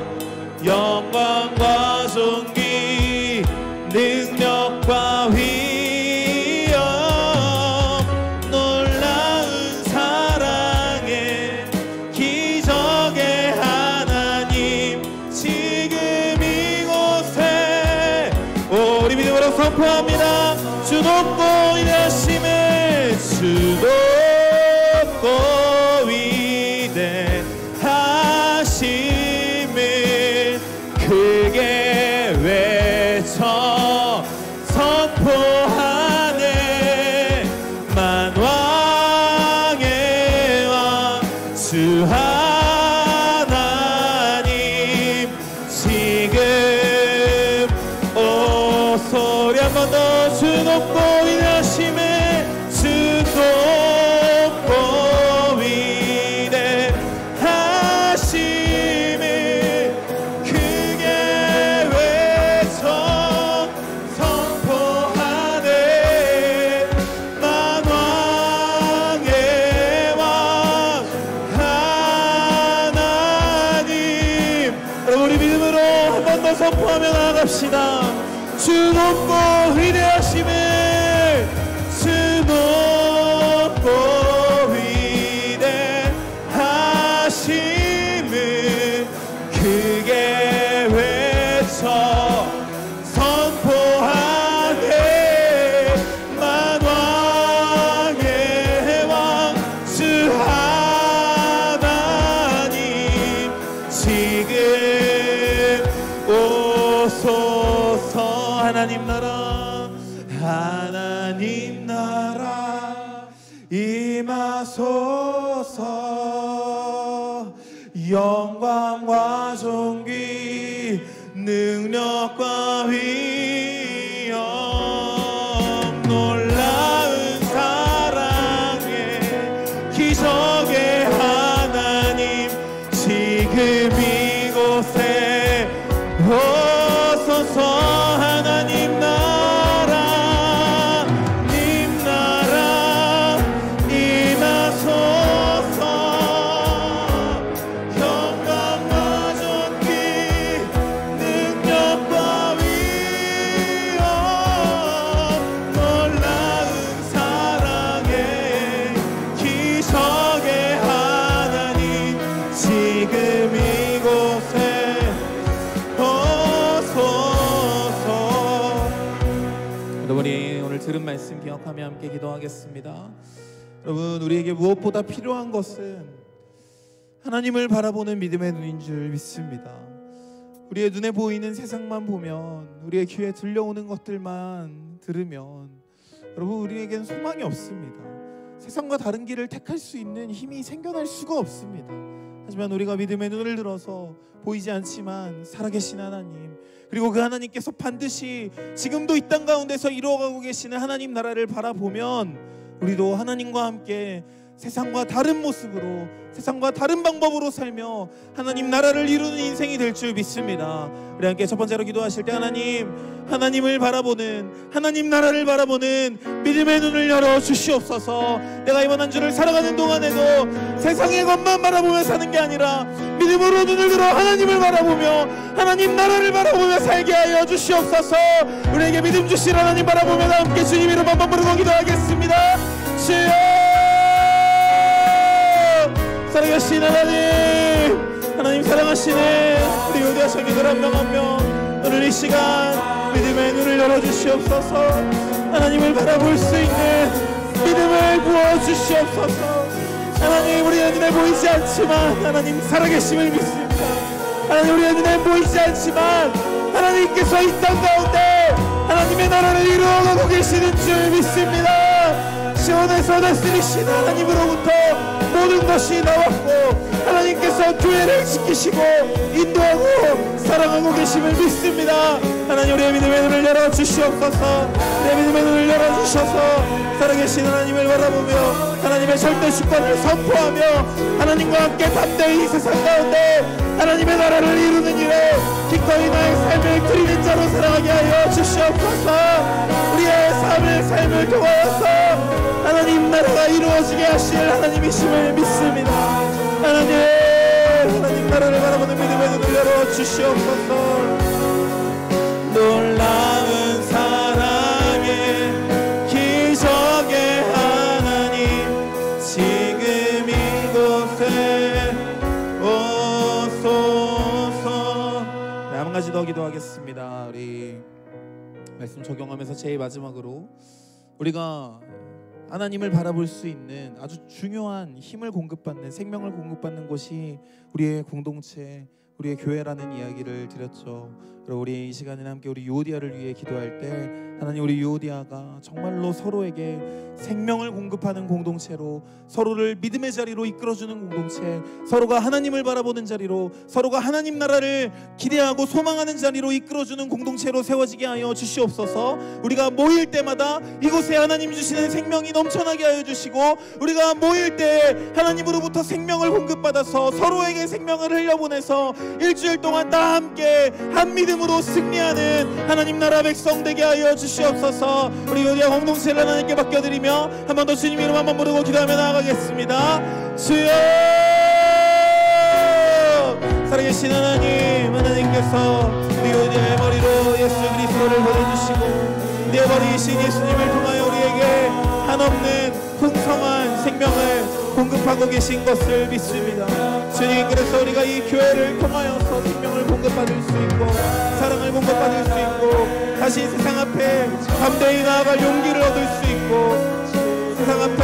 영광과 존귀 능력과 위엄 놀라운 사랑의 기적의 하나님 지금 이곳에 우리 믿음으로 선포합니다. 주 높고 위대하심을 주 높고 위대하심을 크게 외쳐 선포하네. 만왕의 왕 주 하나님 지금 오 소리 한 번 더. 주 높고 위대하심을 주 높고 위대하심을 크게 외쳐 선포하네. 만왕의 왕 하나님. 여러분 우리 믿음으로 한 번 더 선포하며 나아갑시다. 주 높고 위대하심을 주 높고 위대하심을 크게 외쳐 선포하네. 만왕의 하나님 나라 임하소서. 영광과 존귀 능력과 위엄 놀라운 사랑의 기적의 하나님 지금 이곳에 오소서. 하나님 나라 님 나라 임하소서. 영광과 존귀 능력과 위엄 놀라운 사랑의 기적의 하나님 지금 이곳에 오소서. 여러분이 오늘 들은 말씀 기억하며 함께 기도하겠습니다. 여러분, 우리에게 무엇보다 필요한 것은 하나님을 바라보는 믿음의 눈인 줄 믿습니다. 우리의 눈에 보이는 세상만 보면, 우리의 귀에 들려오는 것들만 들으면 여러분 우리에겐 소망이 없습니다. 세상과 다른 길을 택할 수 있는 힘이 생겨날 수가 없습니다. 하지만 우리가 믿음의 눈을 들어서 보이지 않지만 살아계신 하나님, 그리고 그 하나님께서 반드시 지금도 이 땅 가운데서 이루어가고 계시는 하나님 나라를 바라보면 우리도 하나님과 함께 세상과 다른 모습으로, 세상과 다른 방법으로 살며 하나님 나라를 이루는 인생이 될 줄 믿습니다. 우리 함께 첫 번째로 기도하실 때 하나님을 바라보는, 하나님 나라를 바라보는 믿음의 눈을 열어 주시옵소서. 내가 이번 한 주를 살아가는 동안에도 세상의 것만 바라보며 사는 게 아니라 믿음으로 눈을 들어 하나님을 바라보며 하나님 나라를 바라보며 살게 하여 주시옵소서. 우리에게 믿음 주실 하나님 바라보며 함께 주님 이름 한번 부르고 기도하겠습니다. 주여, 살아계신 하나님 사랑하시네 우리 요디아 성도들 한 명 한 명 오늘 이 시간 믿음의 눈을 열어주시옵소서. 하나님을 바라볼 수 있는 믿음을 부어주시옵소서. 하나님, 우리의 눈에 보이지 않지만 하나님 살아계심을 믿습니다. 하나님, 우리의 눈에 보이지 않지만 하나님께서 이 땅 가운데 하나님의 나라를 이루어가고 계시는 줄 믿습니다. 시온에서 다스리신 하나님으로부터 모든 것이 나왔고 하나님께서 교회를 지키시고 인도하고 사랑하고 계심을 믿습니다. 하나님, 우리의 믿음의 눈을 열어주시옵소서. 우리의 믿음의 눈을 열어주셔서 살아계신 하나님을 바라보며 하나님의 절대 주권을 선포하며 하나님과 함께 담대히 이 세상 가운데 하나님의 나라를 이루는 일에 기꺼이 나의 삶을 드리는 자로 살아가게 하여 주시옵소서. 우리의 삶을 통하여서 하나님 나라가 이루어지게 하실 하나님이심을 믿습니다. 하나님 나라를 바라보는 믿음의 눈을 열어주시옵소서. 놀라운 사랑의 기적의 하나님 지금 이곳에 오소서. 네, 한 가지 더 기도하겠습니다. 우리 말씀 적용하면서 제일 마지막으로 우리가 하나님을 바라볼 수 있는 아주 중요한 힘을 공급받는, 생명을 공급받는 곳이 우리의 공동체, 우리의 교회라는 이야기를 드렸죠. 그리고 우리 이 시간에 함께 우리 유오디아를 위해 기도할 때 하나님, 우리 유오디아가 정말로 서로에게 생명을 공급하는 공동체로, 서로를 믿음의 자리로 이끌어주는 공동체, 서로가 하나님을 바라보는 자리로, 서로가 하나님 나라를 기대하고 소망하는 자리로 이끌어주는 공동체로 세워지게 하여 주시옵소서. 우리가 모일 때마다 이곳에 하나님 주시는 생명이 넘쳐나게 하여 주시고, 우리가 모일 때 하나님으로부터 생명을 공급받아서 서로에게 생명을 흘려보내서 일주일 동안 다 함께 한 믿음으로 승리하는 하나님 나라 백성 되게 하여 주시옵소서. 우리 요디아 공동체를 하나님께 맡겨드리며 한 번 더 주님 이름 한번 부르고 기도하며 나아가겠습니다. 주여, 살아계신 하나님께서 우리 요디아의 머리로 예수 그리스도를 보내주시고 내 머리이신 예수님을 통하여 우리에게 한없는 풍성한 생명을 공급하고 계신 것을 믿습니다. 주님, 그래서 우리가 이 교회를 통하여서 생명을 공급받을 수 있고 사랑을 공급받을 수 있고 다시 세상 앞에 담대히 나아갈 용기를 얻을 수 있고 세상 앞에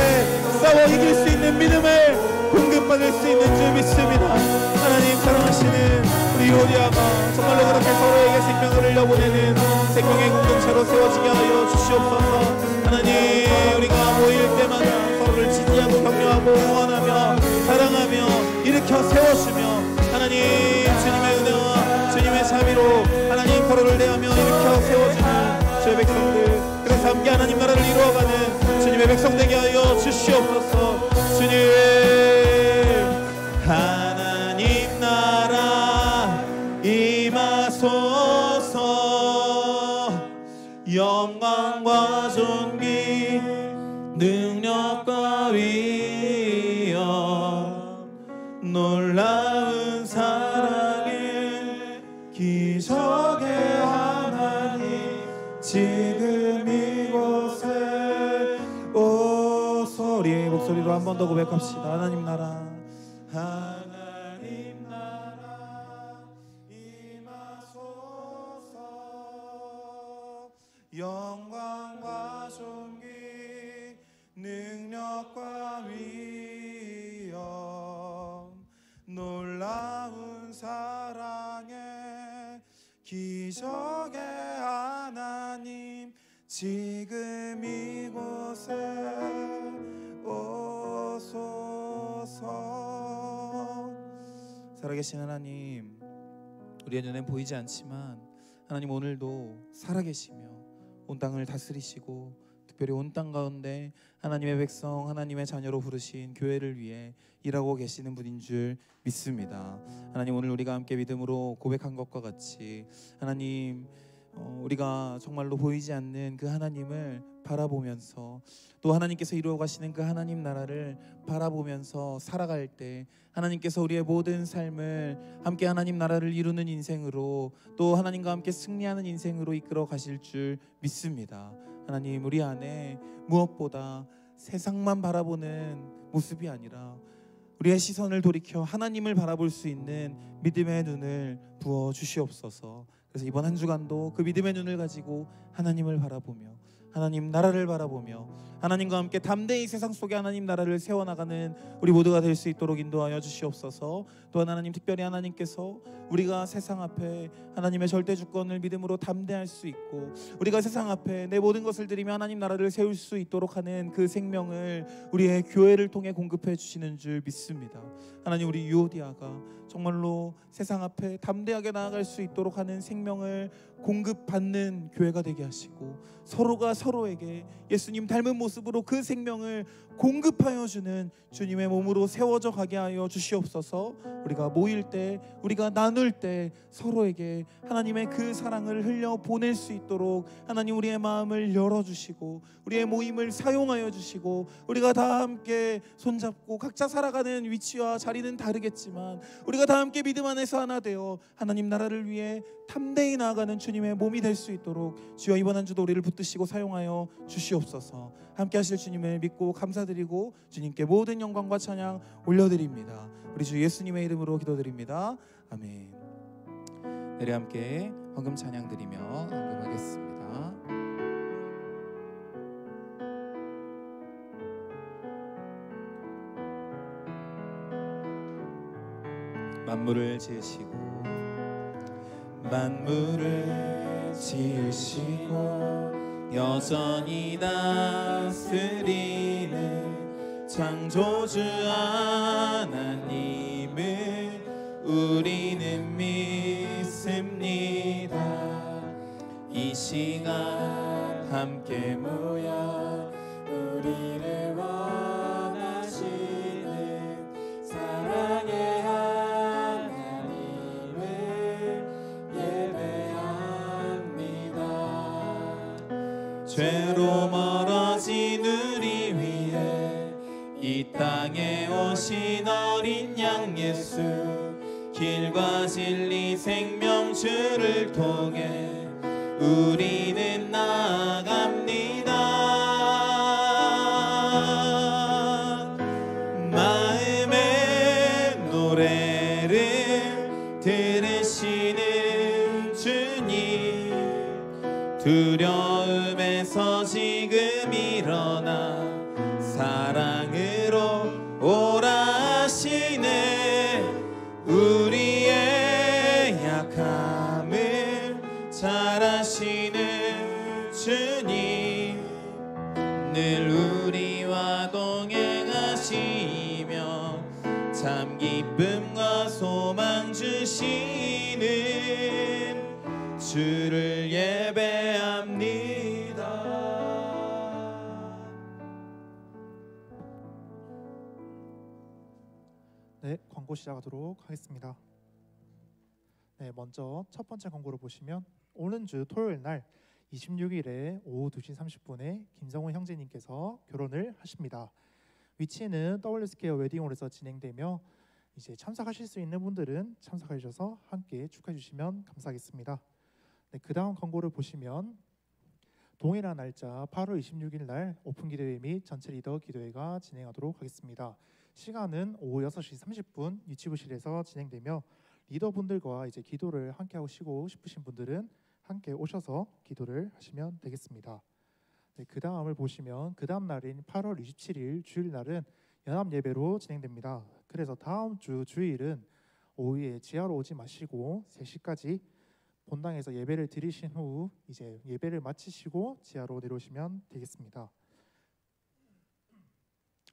싸워 이길 수 있는 믿음을 공급받을 수 있는 줄 믿습니다. 하나님, 사랑하시는 우리 요디아가 정말로 그렇게 서로에게 생명을 흘려보내는 생명의 공동체로 세워지게 하여 주시옵소서. 하나님, 우리가 모일 때마다 서로를 지지하고 격려하고 응원하며 사랑하며 일으켜 세워주며 하나님, 주님의 은혜와 주님의 자비로 하나님 서로를 대하며 일으켜 세워주는 주의 백성들, 그래서 함께 하나님 나라를 이루어가는 주님의 백성 되게 하여 주시옵소서. 주님, 하나님 나라 임하소서. 영광과 존귀 능력과 위엄 놀라운 사랑의 기적의 하나님 지금 이곳에 오소리 목소리로 한 번 더 고백합시다. 하나님 나라, 하나님 나라 임하소서. 영광과 존귀 능력과 위엄 놀라운 사랑의 기적의 하나님 지금 이곳에 오소서. 살아계신 하나님, 우리의 눈엔 보이지 않지만 하나님 오늘도 살아계시며 온 땅을 다스리시고 특별히 온 땅 가운데 하나님의 백성, 하나님의 자녀로 부르신 교회를 위해 일하고 계시는 분인 줄 믿습니다. 하나님, 오늘 우리가 함께 믿음으로 고백한 것과 같이 하나님, 우리가 정말로 보이지 않는 그 하나님을 바라보면서 또 하나님께서 이루어 가시는 그 하나님 나라를 바라보면서 살아갈 때 하나님께서 우리의 모든 삶을 함께 하나님 나라를 이루는 인생으로 또 하나님과 함께 승리하는 인생으로 이끌어 가실 줄 믿습니다. 하나님, 우리 안에 무엇보다 세상만 바라보는 모습이 아니라 우리의 시선을 돌이켜 하나님을 바라볼 수 있는 믿음의 눈을 부어 주시옵소서. 그래서 이번 한 주간도 그 믿음의 눈을 가지고 하나님을 바라보며 하나님 나라를 바라보며 하나님과 함께 담대히 세상 속에 하나님 나라를 세워나가는 우리 모두가 될 수 있도록 인도하여 주시옵소서. 또한 하나님, 특별히 하나님께서 우리가 세상 앞에 하나님의 절대 주권을 믿음으로 담대할 수 있고 우리가 세상 앞에 내 모든 것을 드리며 하나님 나라를 세울 수 있도록 하는 그 생명을 우리의 교회를 통해 공급해 주시는 줄 믿습니다. 하나님, 우리 유오디아가 정말로 세상 앞에 담대하게 나아갈 수 있도록 하는 생명을 공급받는 교회가 되게 하시고 서로가 서로에게 예수님 닮은 모습으로 그 생명을 공급하여 주는 주님의 몸으로 세워져 가게 하여 주시옵소서. 우리가 모일 때, 우리가 나눌 때 서로에게 하나님의 그 사랑을 흘려 보낼 수 있도록 하나님 우리의 마음을 열어주시고 우리의 모임을 사용하여 주시고 우리가 다 함께 손잡고 각자 살아가는 위치와 자리는 다르겠지만 우리가 다 함께 믿음 안에서 하나 되어 하나님 나라를 위해 담대히 나아가는 주님의 몸이 될 수 있도록 주여 이번 한 주도 우리를 붙드시고 사용하여 주시옵소서. 함께 하실 주님을 믿고 감사드리고 주님께 모든 영광과 찬양 올려드립니다. 우리 주 예수님의 이름으로 기도드립니다. 아멘. 내려 함께 헌금 찬양 드리며 헌금하겠습니다. 만물을 지으시고 만물을 지으시고 여전히 다스리는 창조주 하나님을 우리는 믿습니다. 이 시간 함께 모여 우리를 원하시는 사랑의 하나님을 예배합니다. 죄로 멀어진 우리 위해 이 땅에 오신 어린 양 예수, 길과 진리 생명 주를 통해 우리는 나아갑니다. 마음의 노래를 들으시는 주님, 두려움에서 지금 일어나 사랑으로 오라 하시네. 우리의 약함을 잘 아시는 주님, 늘 우리와 동행하시며 참 기쁨과 소망 주시는 주를 예배합니다.
네, 광고 시작하도록 하겠습니다. 네, 먼저 첫 번째 광고를 보시면 오는 주 토요일 날 26일에 오후 2시 30분에 김성훈 형제님께서 결혼을 하십니다. 위치는 WS퀘어 웨딩홀에서 진행되며 이제 참석하실 수 있는 분들은 참석해 주셔서 함께 축하해 주시면 감사하겠습니다. 네, 그 다음 광고를 보시면 동일한 날짜 8월 26일 날 오픈 기도회 및 전체 리더 기도회가 진행하도록 하겠습니다. 시간은 오후 6시 30분 유치부실에서 진행되며 리더분들과 이제 기도를 함께 하시고 싶으신 분들은 함께 오셔서 기도를 하시면 되겠습니다. 네, 그 다음을 보시면 그 다음 날인 8월 27일 주일 날은 연합 예배로 진행됩니다. 그래서 다음 주 주일은 오후에 지하로 오지 마시고 3시까지 본당에서 예배를 드리신 후 이제 예배를 마치시고 지하로 내려오시면 되겠습니다.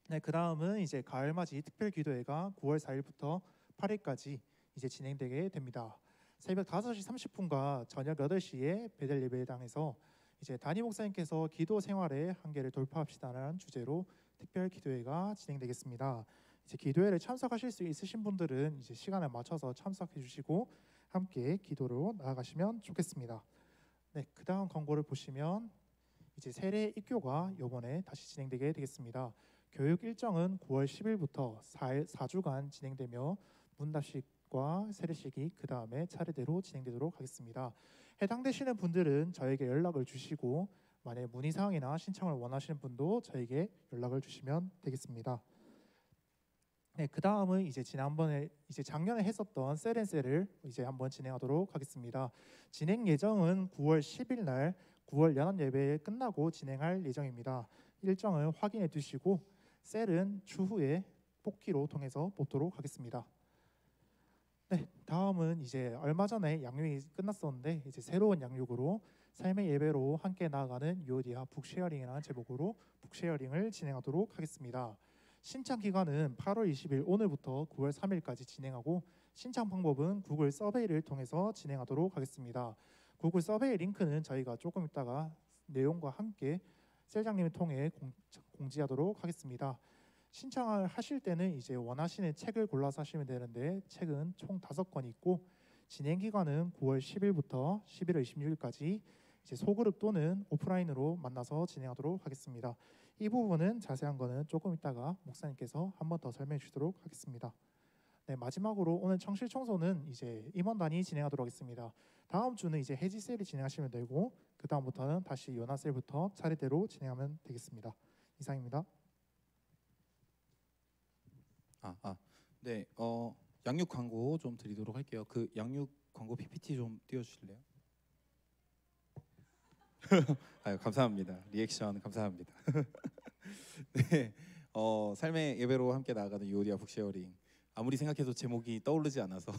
네, 그 다음은 이제 가을맞이 특별기도회가 9월 4일부터 8일까지 이제 진행되게 됩니다. 새벽 5시 30분과 저녁 8시에 베델 예배당에서 이제 담임 목사님께서 기도 생활의 한계를 돌파합시다라는 주제로 특별 기도회가 진행되겠습니다. 이제 기도회를 참석하실 수 있으신 분들은 이제 시간을 맞춰서 참석해 주시고 함께 기도로 나아가시면 좋겠습니다. 네, 그 다음 광고를 보시면 이제 세례 입교가 이번에 다시 진행되게 되겠습니다. 교육 일정은 9월 10일부터 4주간 진행되며 문답식과 세례식이 그 다음에 차례대로 진행되도록 하겠습니다. 해당되시는 분들은 저에게 연락을 주시고 만약 문의사항이나 신청을 원하시는 분도 저에게 연락을 주시면 되겠습니다. 네, 그 다음은 이제 지난번에 이제 작년에 했었던 셀앤셀을 이제 한번 진행하도록 하겠습니다. 진행 예정은 9월 10일 날 9월 연합 예배 끝나고 진행할 예정입니다. 일정을 확인해 두시고 셀은 추후에 뽑기로 통해서 뽑도록 하겠습니다. 네, 다음은 이제 얼마 전에 양육이 끝났었는데 이제 새로운 양육으로 삶의 예배로 함께 나아가는 유오디아 북쉐어링이라는 제목으로 북쉐어링을 진행하도록 하겠습니다. 신청 기간은 8월 20일 오늘부터 9월 3일까지 진행하고 신청 방법은 구글 서베이를 통해서 진행하도록 하겠습니다. 구글 서베이 링크는 저희가 조금 있다가 내용과 함께 셀장님을 통해 공지하도록 하겠습니다. 신청을 하실 때는 이제 원하시는 책을 골라서 하시면 되는데 책은 총 5권 있고 진행 기간은 9월 10일부터 11월 26일까지 이제 소그룹 또는 오프라인으로 만나서 진행하도록 하겠습니다. 이 부분은 자세한 거는 조금 있다가 목사님께서 한 번 더 설명해 주시도록 하겠습니다. 네, 마지막으로 오늘 청실 청소는 이제 임원단이 진행하도록 하겠습니다. 다음 주는 이제 해지 셀이 진행하시면 되고 그 다음부터는 다시 연화 셀부터 차례대로 진행하면 되겠습니다. 이상입니다.
네, 양육 광고 좀 드리도록 할게요. 그 양육 광고 PPT 좀 띄워주실래요? 아유, 감사합니다. 리액션 감사합니다. 네, 삶의 예배로 함께 나아가는 유오디아 북쉐어링. 아무리 생각해도 제목이 떠오르지 않아서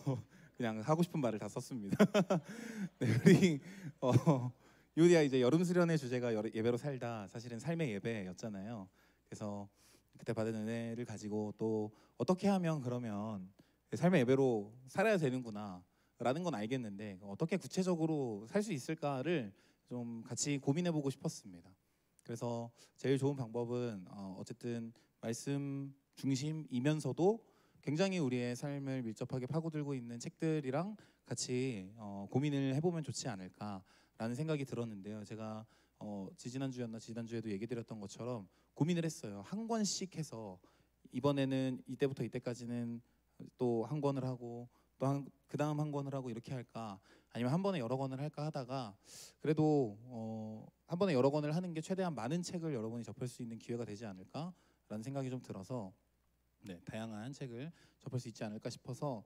그냥 하고 싶은 말을 다 썼습니다. 네, 우리 유오디아 이제 여름 수련의 주제가 예배로 살다, 사실은 삶의 예배였잖아요. 그래서 그때 받은 은혜를 가지고 또 어떻게 하면 그러면 삶의 예배로 살아야 되는구나 라는 건 알겠는데 어떻게 구체적으로 살 수 있을까를 좀 같이 고민해보고 싶었습니다. 그래서 제일 좋은 방법은 어쨌든 말씀 중심이면서도 굉장히 우리의 삶을 밀접하게 파고들고 있는 책들이랑 같이 고민을 해보면 좋지 않을까라는 생각이 들었는데요. 제가 지지난주였나 지난주에도 얘기 드렸던 것처럼 고민을 했어요. 한 권씩 해서 이번에는 이때부터 이때까지는 또 한 권을 하고 또 그 다음 한 권을 하고 이렇게 할까, 아니면 한 번에 여러 권을 할까 하다가 그래도 한 번에 여러 권을 하는 게 최대한 많은 책을 여러분이 접할 수 있는 기회가 되지 않을까라는 생각이 좀 들어서 네, 다양한 책을 접할 수 있지 않을까 싶어서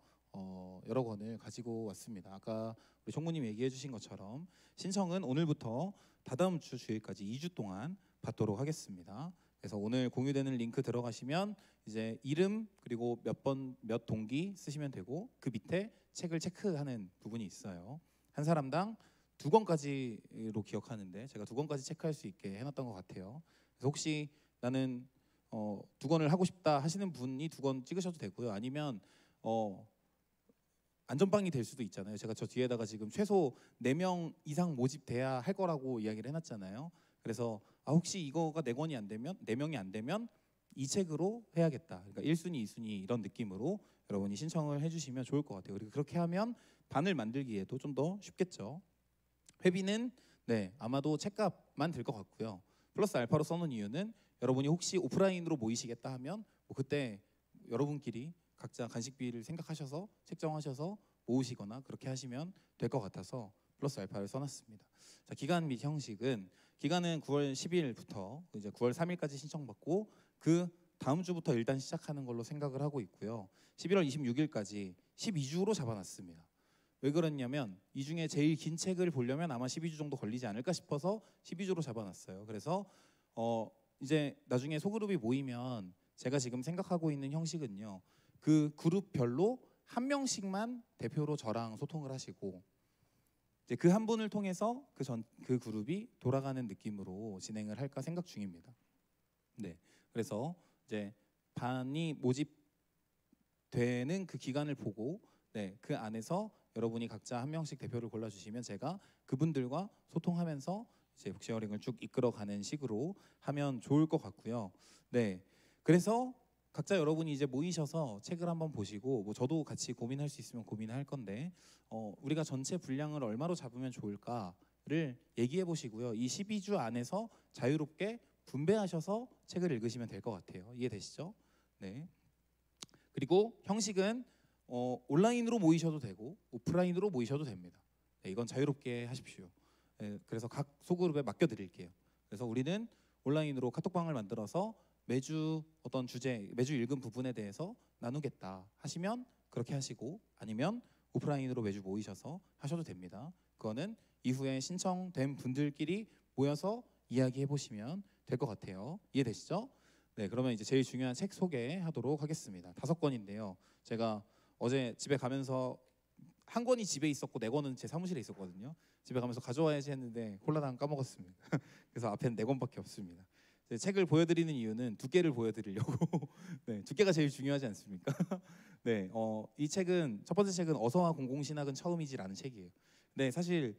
여러 권을 가지고 왔습니다. 아까 우리 총무님 얘기해 주신 것처럼 신청은 오늘부터 다다음 주 주일까지 2주 동안 받도록 하겠습니다. 그래서 오늘 공유되는 링크 들어가시면 이제 이름 그리고 몇 동기 쓰시면 되고 그 밑에 책을 체크하는 부분이 있어요. 한 사람당 2권까지로 기억하는데 제가 2권까지 체크할 수 있게 해놨던 것 같아요. 그래서 혹시 나는 두 권을 하고 싶다 하시는 분이 두 권 찍으셔도 되고요. 아니면 안전빵이 될 수도 있잖아요. 제가 저 뒤에다가 지금 최소 4명 이상 모집돼야 할 거라고 이야기를 해놨잖아요. 그래서 혹시 이거가 4권이 안 되면 4명이 안 되면 이 책으로 해야겠다. 그러니까 1순위, 2순위 이런 느낌으로 여러분이 신청을 해주시면 좋을 것 같아요. 그리고 그렇게 하면 반을 만들기에도 좀 더 쉽겠죠. 회비는 아마도 책값만 들 것 같고요. 플러스 알파로 써놓은 이유는 여러분이 혹시 오프라인으로 모이시겠다 하면 뭐 그때 여러분끼리 각자 간식비를 생각하셔서 책정하셔서 모으시거나 그렇게 하시면 될 것 같아서 플러스 알파를 써놨습니다. 자, 기간 및 형식은 기간은 9월 10일부터 이제 9월 3일까지 신청받고 그 다음 주부터 일단 시작하는 걸로 생각을 하고 있고요. 11월 26일까지 12주로 잡아놨습니다. 왜 그랬냐면 이 중에 제일 긴 책을 보려면 아마 12주 정도 걸리지 않을까 싶어서 12주로 잡아놨어요. 그래서 이제 나중에 소그룹이 모이면 제가 지금 생각하고 있는 형식은요. 그 그룹별로 한 명씩만 대표로 저랑 소통을 하시고 이제 그 한 분을 통해서 그 그룹이 돌아가는 느낌으로 진행을 할까 생각 중입니다. 네, 그래서 이제 반이 모집되는 그 기간을 보고 그 안에서 여러분이 각자 한 명씩 대표를 골라주시면 제가 그분들과 소통하면서 이제 북쉐어링을 쭉 이끌어가는 식으로 하면 좋을 것 같고요. 네, 그래서 각자 여러분이 이제 모이셔서 책을 한번 보시고 뭐 저도 같이 고민할 수 있으면 고민할 건데 우리가 전체 분량을 얼마로 잡으면 좋을까를 얘기해 보시고요. 이 12주 안에서 자유롭게 분배하셔서 책을 읽으시면 될 것 같아요. 이해되시죠? 네. 그리고 형식은 온라인으로 모이셔도 되고 오프라인으로 모이셔도 됩니다. 네, 이건 자유롭게 하십시오. 네, 그래서 각 소그룹에 맡겨드릴게요. 그래서 우리는 온라인으로 카톡방을 만들어서 매주 어떤 주제, 매주 읽은 부분에 대해서 나누겠다 하시면 그렇게 하시고 아니면 오프라인으로 매주 모이셔서 하셔도 됩니다. 그거는 이후에 신청된 분들끼리 모여서 이야기해 보시면 될 것 같아요. 이해되시죠? 네, 그러면 이제 제일 중요한 책 소개하도록 하겠습니다. 5권인데요. 제가 어제 집에 가면서 한 권이 집에 있었고 4권은 제 사무실에 있었거든요. 집에 가면서 가져와야지 했는데 홀라당 까먹었습니다. 그래서 앞에는 4권밖에 없습니다. 책을 보여드리는 이유는 두께를 보여드리려고. 네, 두께가 제일 중요하지 않습니까? 네, 이 책은 첫 번째 책은 어서와 공공신학은 처음이지라는 책이에요. 네, 사실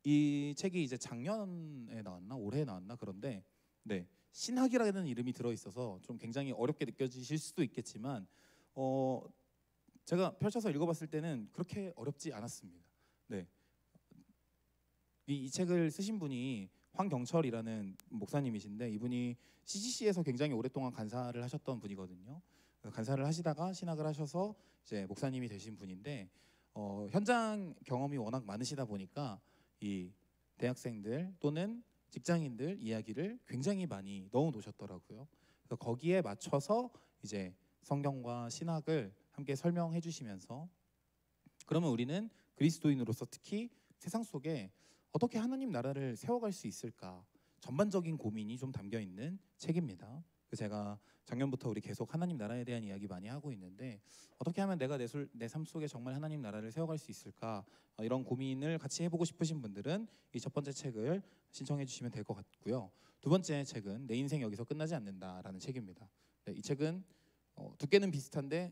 이 책이 이제 작년에 나왔나 올해 나왔나 그런데 네, 신학이라는 이름이 들어 있어서 좀 굉장히 어렵게 느껴지실 수도 있겠지만 제가 펼쳐서 읽어봤을 때는 그렇게 어렵지 않았습니다. 네, 이 책을 쓰신 분이 황경철이라는 목사님이신데 이분이 CGC에서 굉장히 오랫동안 간사를 하셨던 분이거든요. 간사를 하시다가 신학을 하셔서 이제 목사님이 되신 분인데 현장 경험이 워낙 많으시다 보니까 이 대학생들 또는 직장인들 이야기를 굉장히 많이 넣어 놓으셨더라고요. 그래서 거기에 맞춰서 이제 성경과 신학을 함께 설명해 주시면서 그러면 우리는 그리스도인으로서 특히 세상 속에 어떻게 하나님 나라를 세워갈 수 있을까 전반적인 고민이 좀 담겨 있는 책입니다. 제가 작년부터 우리 계속 하나님 나라에 대한 이야기 많이 하고 있는데 어떻게 하면 내가 내 삶 속에 정말 하나님 나라를 세워갈 수 있을까 이런 고민을 같이 해보고 싶으신 분들은 이 첫 번째 책을 신청해 주시면 될 것 같고요. 두 번째 책은 내 인생 여기서 끝나지 않는다라는 책입니다. 네, 이 책은 두께는 비슷한데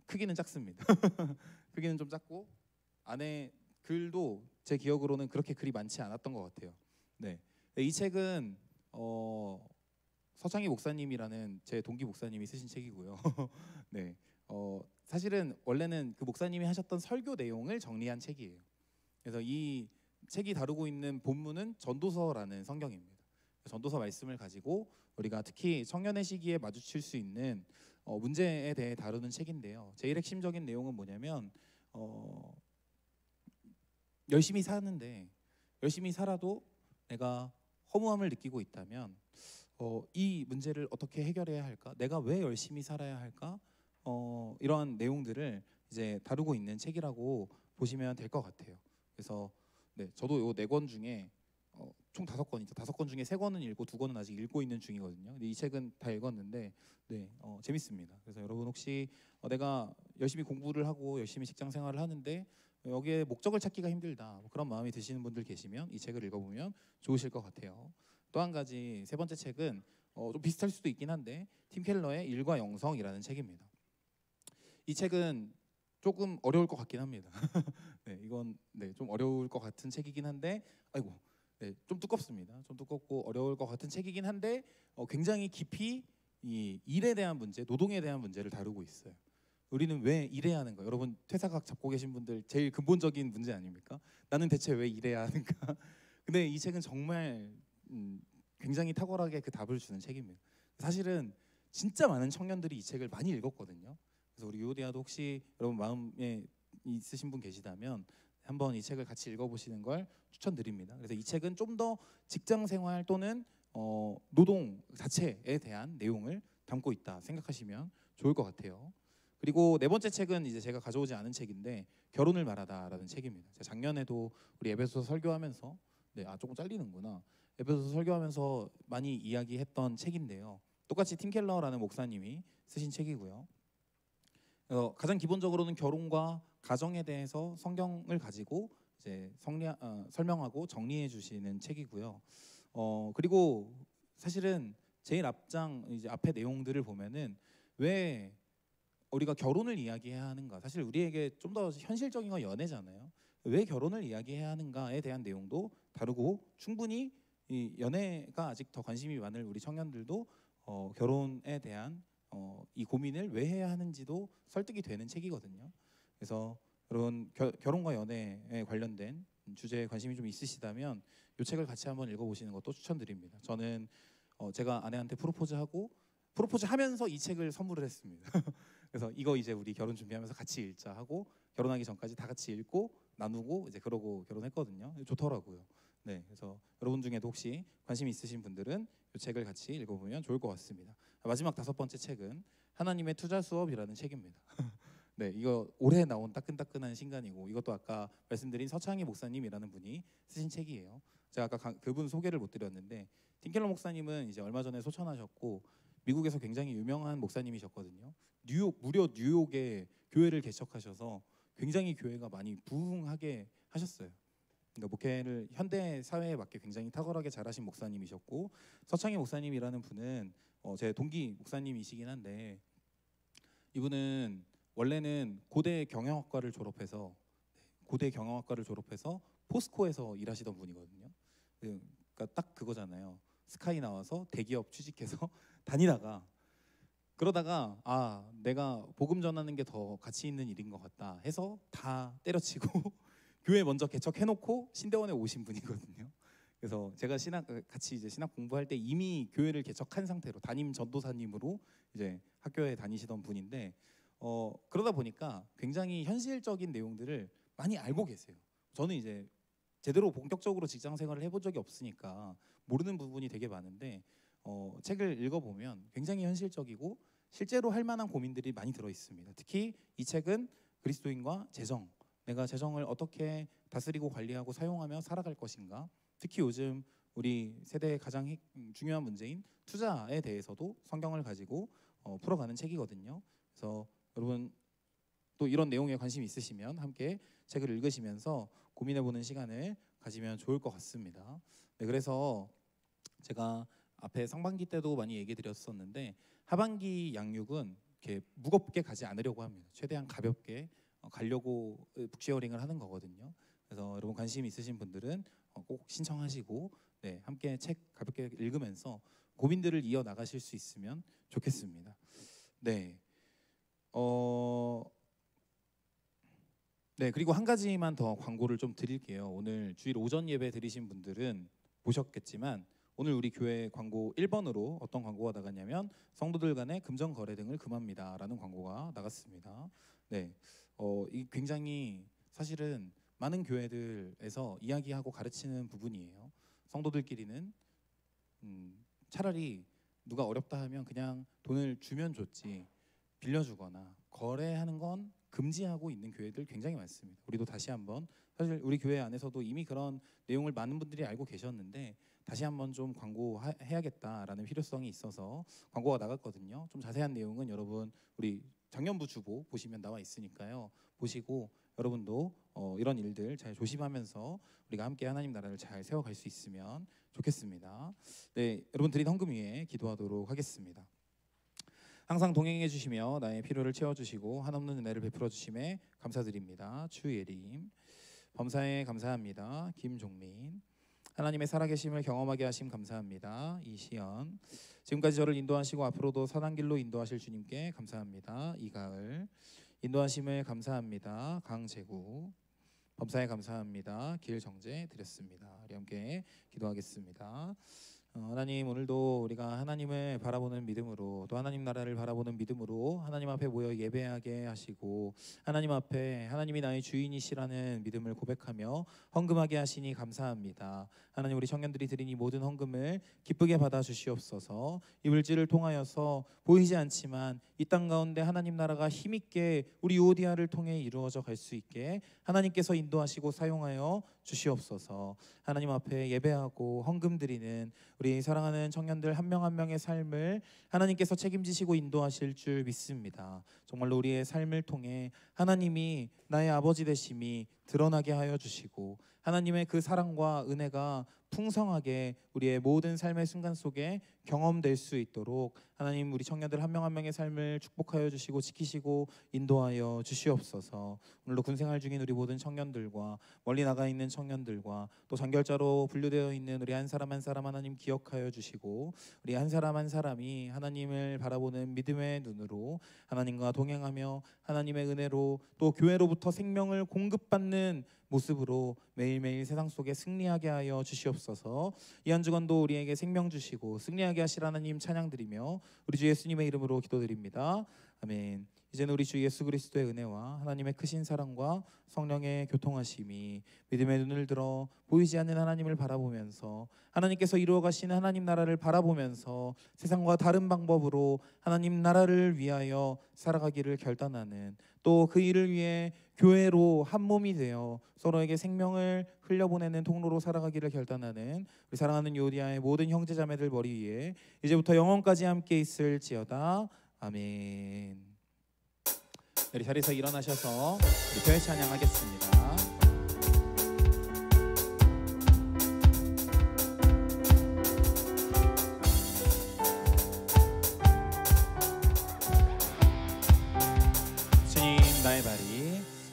크기는 작습니다. 크기는 좀 작고 안에 글도 제 기억으로는 그렇게 글이 많지 않았던 것 같아요. 네, 이 책은 서창희 목사님이라는 제 동기 목사님이 쓰신 책이고요. 네, 사실은 원래는 그 목사님이 하셨던 설교 내용을 정리한 책이에요. 그래서 이 책이 다루고 있는 본문은 전도서라는 성경입니다. 전도서 말씀을 가지고 우리가 특히 청년의 시기에 마주칠 수 있는 문제에 대해 다루는 책인데요. 제일 핵심적인 내용은 뭐냐면 열심히 사는데 열심히 살아도 내가 허무함을 느끼고 있다면 이 문제를 어떻게 해결해야 할까? 내가 왜 열심히 살아야 할까? 이러한 내용들을 이제 다루고 있는 책이라고 보시면 될 것 같아요. 그래서 네, 저도 요 4권 중에 총 5권이죠. 5권 중에 3권은 읽고 2권은 아직 읽고 있는 중이거든요. 근데 이 책은 다 읽었는데 네, 재밌습니다. 그래서 여러분 혹시 내가 열심히 공부를 하고 열심히 직장 생활을 하는데 여기에 목적을 찾기가 힘들다 그런 마음이 드시는 분들 계시면 이 책을 읽어보면 좋으실 것 같아요. 또 한 가지 세 번째 책은 좀 비슷할 수도 있긴 한데 팀 켈러의 일과 영성이라는 책입니다. 이 책은 조금 어려울 것 같긴 합니다. 네, 이건 좀 어려울 것 같은 책이긴 한데 좀 두껍습니다. 좀 두껍고 어려울 것 같은 책이긴 한데 굉장히 깊이 이 일에 대한 문제, 노동에 대한 문제를 다루고 있어요. 우리는 왜 일해야 하는가? 여러분 퇴사각 잡고 계신 분들 제일 근본적인 문제 아닙니까? 나는 대체 왜 일해야 하는가? 근데 이 책은 정말 굉장히 탁월하게 그 답을 주는 책입니다. 사실은 진짜 많은 청년들이 이 책을 많이 읽었거든요. 그래서 우리 유오디아도 혹시 여러분 마음에 있으신 분 계시다면 한번 이 책을 같이 읽어보시는 걸 추천드립니다. 그래서 이 책은 좀 더 직장 생활 또는 노동 자체에 대한 내용을 담고 있다 생각하시면 좋을 것 같아요. 그리고 네 번째 책은 이제 제가 가져오지 않은 책인데 결혼을 말하다라는 책입니다. 제가 작년에도 우리 에베소서 설교하면서 조금 잘리는구나. 에베소서 설교하면서 많이 이야기했던 책인데요. 똑같이 팀 켈러라는 목사님이 쓰신 책이고요. 가장 기본적으로는 결혼과 가정에 대해서 성경을 가지고 이제 설명하고 정리해 주시는 책이고요. 그리고 사실은 제일 이제 앞에 내용들을 보면은 왜 우리가 결혼을 이야기해야 하는가? 사실 우리에게 좀 더 현실적인 건 연애잖아요. 왜 결혼을 이야기해야 하는가에 대한 내용도 다루고 충분히 이 연애가 아직 더 관심이 많을 우리 청년들도 결혼에 대한 이 고민을 왜 해야 하는지도 설득이 되는 책이거든요. 그래서 여러분 결혼과 연애에 관련된 주제에 관심이 좀 있으시다면 이 책을 같이 한번 읽어보시는 것도 추천드립니다. 저는 제가 아내한테 프로포즈하면서 이 책을 선물을 했습니다. 그래서 이거 이제 우리 결혼 준비하면서 같이 읽자 하고 결혼하기 전까지 다 같이 읽고 나누고 이제 그러고 결혼했거든요. 좋더라고요. 네, 그래서 여러분 중에도 혹시 관심 있으신 분들은 이 책을 같이 읽어보면 좋을 것 같습니다. 마지막 다섯 번째 책은 하나님의 투자 수업이라는 책입니다. 네, 이거 올해 나온 따끈따끈한 신간이고 이것도 아까 말씀드린 서창희 목사님이라는 분이 쓰신 책이에요. 제가 아까 그분 소개를 못 드렸는데 팀켈러 목사님은 이제 얼마 전에 소천하셨고 미국에서 굉장히 유명한 목사님이셨거든요. 무려 뉴욕에 교회를 개척하셔서 굉장히 교회가 많이 부흥하게 하셨어요. 그러니까 목회를 현대 사회에 맞게 굉장히 탁월하게 잘하신 목사님이셨고 서창희 목사님이라는 분은 제 동기 목사님이시긴 한데 이분은 원래는 고대 경영학과를 졸업해서 포스코에서 일하시던 분이거든요. 그러니까 딱 그거잖아요. 스카이 나와서 대기업 취직해서 다니다가 그러다가 내가 복음 전하는 게 더 가치 있는 일인 것 같다 해서 다 때려치고 교회 먼저 개척해놓고 신대원에 오신 분이거든요. 그래서 제가 같이 이제 신학 공부할 때 이미 교회를 개척한 상태로 담임 전도사님으로 이제 학교에 다니시던 분인데 그러다 보니까 굉장히 현실적인 내용들을 많이 알고 계세요. 저는 이제 제대로 본격적으로 직장 생활을 해본 적이 없으니까 모르는 부분이 되게 많은데 책을 읽어보면 굉장히 현실적이고 실제로 할 만한 고민들이 많이 들어 있습니다. 특히 이 책은 그리스도인과 재정, 내가 재정을 어떻게 다스리고 관리하고 사용하며 살아갈 것인가, 특히 요즘 우리 세대의 가장 중요한 문제인 투자에 대해서도 성경을 가지고 풀어가는 책이거든요. 그래서 여러분 또 이런 내용에 관심이 있으시면 함께 책을 읽으시면서 고민해보는 시간을 가지면 좋을 것 같습니다. 네, 그래서 제가 앞에 상반기 때도 많이 얘기 드렸었는데 하반기 양육은 이렇게 무겁게 가지 않으려고 합니다. 최대한 가볍게 가려고 북쉐어링을 하는 거거든요. 그래서 여러분 관심 있으신 분들은 꼭 신청하시고 함께 책 가볍게 읽으면서 고민들을 이어 나가실 수 있으면 좋겠습니다. 네. 그리고 한 가지만 더 광고를 좀 드릴게요. 오늘 주일 오전 예배 드리신 분들은 보셨겠지만 오늘 우리 교회 광고 1번으로 어떤 광고가 나갔냐면 성도들 간의 금전 거래 등을 금합니다라는 광고가 나갔습니다. 이 굉장히 사실은 많은 교회들에서 이야기하고 가르치는 부분이에요. 성도들끼리는 차라리 누가 어렵다 하면 그냥 돈을 주면 좋지 빌려주거나 거래하는 건 금지하고 있는 교회들 굉장히 많습니다. 우리도 다시 한번 사실 우리 교회 안에서도 이미 그런 내용을 많은 분들이 알고 계셨는데 다시 한번 좀 광고해야겠다라는 필요성이 있어서 광고가 나갔거든요. 좀 자세한 내용은 여러분 우리 작년부 주보 보시면 나와 있으니까요. 보시고 여러분도 이런 일들 잘 조심하면서 우리가 함께 하나님 나라를 잘 세워갈 수 있으면 좋겠습니다. 네, 여러분 드린 헌금 위에 기도하도록 하겠습니다. 항상 동행해 주시며 나의 필요를 채워주시고 한없는 은혜를 베풀어 주심에 감사드립니다. 주예림. 범사에 감사합니다. 김종민. 하나님의 살아계심을 경험하게 하심 감사합니다. 이시연. 지금까지 저를 인도하시고 앞으로도 선한 길로 인도하실 주님께 감사합니다. 이가을. 인도하심을 감사합니다. 강재구. 범사에 감사합니다. 길정재 드렸습니다. 우리 함께 기도하겠습니다. 하나님, 오늘도 우리가 하나님을 바라보는 믿음으로, 또 하나님 나라를 바라보는 믿음으로 하나님 앞에 모여 예배하게 하시고 하나님 앞에 하나님이 나의 주인이시라는 믿음을 고백하며 헌금하게 하시니 감사합니다. 하나님, 우리 청년들이 드린 이 모든 헌금을 기쁘게 받아 주시옵소서. 이 물질을 통하여서 보이지 않지만 이 땅 가운데 하나님 나라가 힘있게 우리 유오디아를 통해 이루어져 갈 수 있게 하나님께서 인도하시고 사용하여 주시옵소서. 하나님 앞에 예배하고 헌금 드리는 우리 사랑하는 청년들 한 명 한 명의 삶을 하나님께서 책임지시고 인도하실 줄 믿습니다. 정말로 우리의 삶을 통해 하나님이 나의 아버지 되심이 드러나게 하여 주시고 하나님의 그 사랑과 은혜가 풍성하게 우리의 모든 삶의 순간 속에 경험될 수 있도록 하나님, 우리 청년들 한 명 한 명의 삶을 축복하여 주시고 지키시고 인도하여 주시옵소서. 오늘도 군생활 중인 우리 모든 청년들과 멀리 나가 있는 청년들과 또 장결자로 분류되어 있는 우리 한 사람 한 사람 하나님 기억하여 주시고 우리 한 사람 한 사람이 하나님을 바라보는 믿음의 눈으로 하나님과 동행하며 하나님의 은혜로 또 교회로부터 생명을 공급받는 모습으로 매일매일 세상 속에 승리하게 하여 주시옵소서. 이 한 주간도 우리에게 생명 주시고 승리하게 하실 하나님 찬양드리며 우리 주 예수님의 이름으로 기도드립니다. 아멘. 이제는 우리 주 예수 그리스도의 은혜와 하나님의 크신 사랑과 성령의 교통하심이 믿음의 눈을 들어 보이지 않는 하나님을 바라보면서 하나님께서 이루어 가시는 하나님 나라를 바라보면서 세상과 다른 방법으로 하나님 나라를 위하여 살아가기를 결단하는, 또 그 일을 위해 교회로 한 몸이 되어 서로에게 생명을 흘려보내는 통로로 살아가기를 결단하는 우리 사랑하는 유오디아의 모든 형제자매들 머리 위에 이제부터 영원까지 함께 있을지어다. 아멘. 우리 자리에서 일어나셔서 우리 교회 찬양하겠습니다.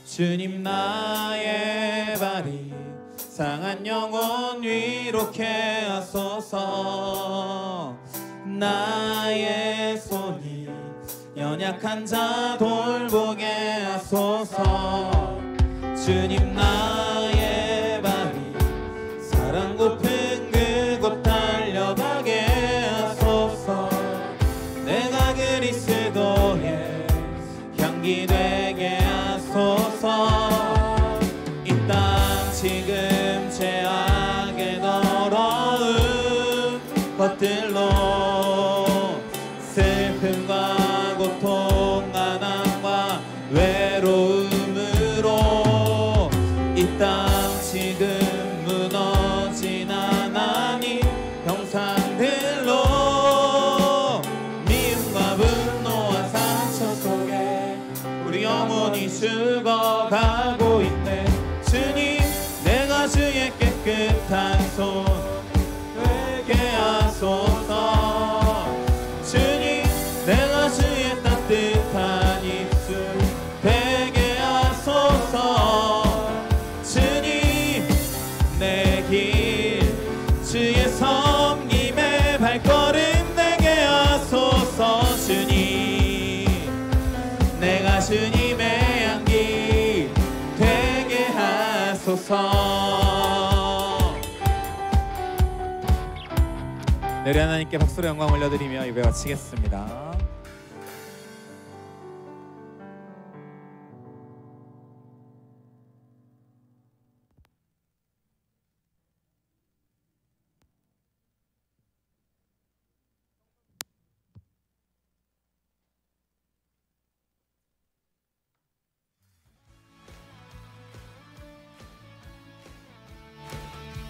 주님 나의 발이 상한 영혼 위로케 하소서. 나의 손이 연약한 자 돌보게 하소서. 주님 나의 발이 사랑 고픈 그곳 달려가게 하소서. 내가 그리스도의 향기 되게 이 땅 지금 죄악의 더러운 것들로 슬픔과 고통 가난과 외로움으로 이 땅 지금 무너진 하나님 형상들로 미움과 분노와 상처 속에 우리 영혼이 죽어가고 있네. 주님, 내가 주의 깨끗한 손 되게 하소서. 주님, 내가 주의 따뜻한 입술 되게 하소서. 주님, 내 길 주의 섬김의 발걸음 되게 하소서. 주님, 내가 주님의 향기 되게 하소서. 네, 우리 하나님께 박수로 영광 올려드리며 예배 마치겠습니다.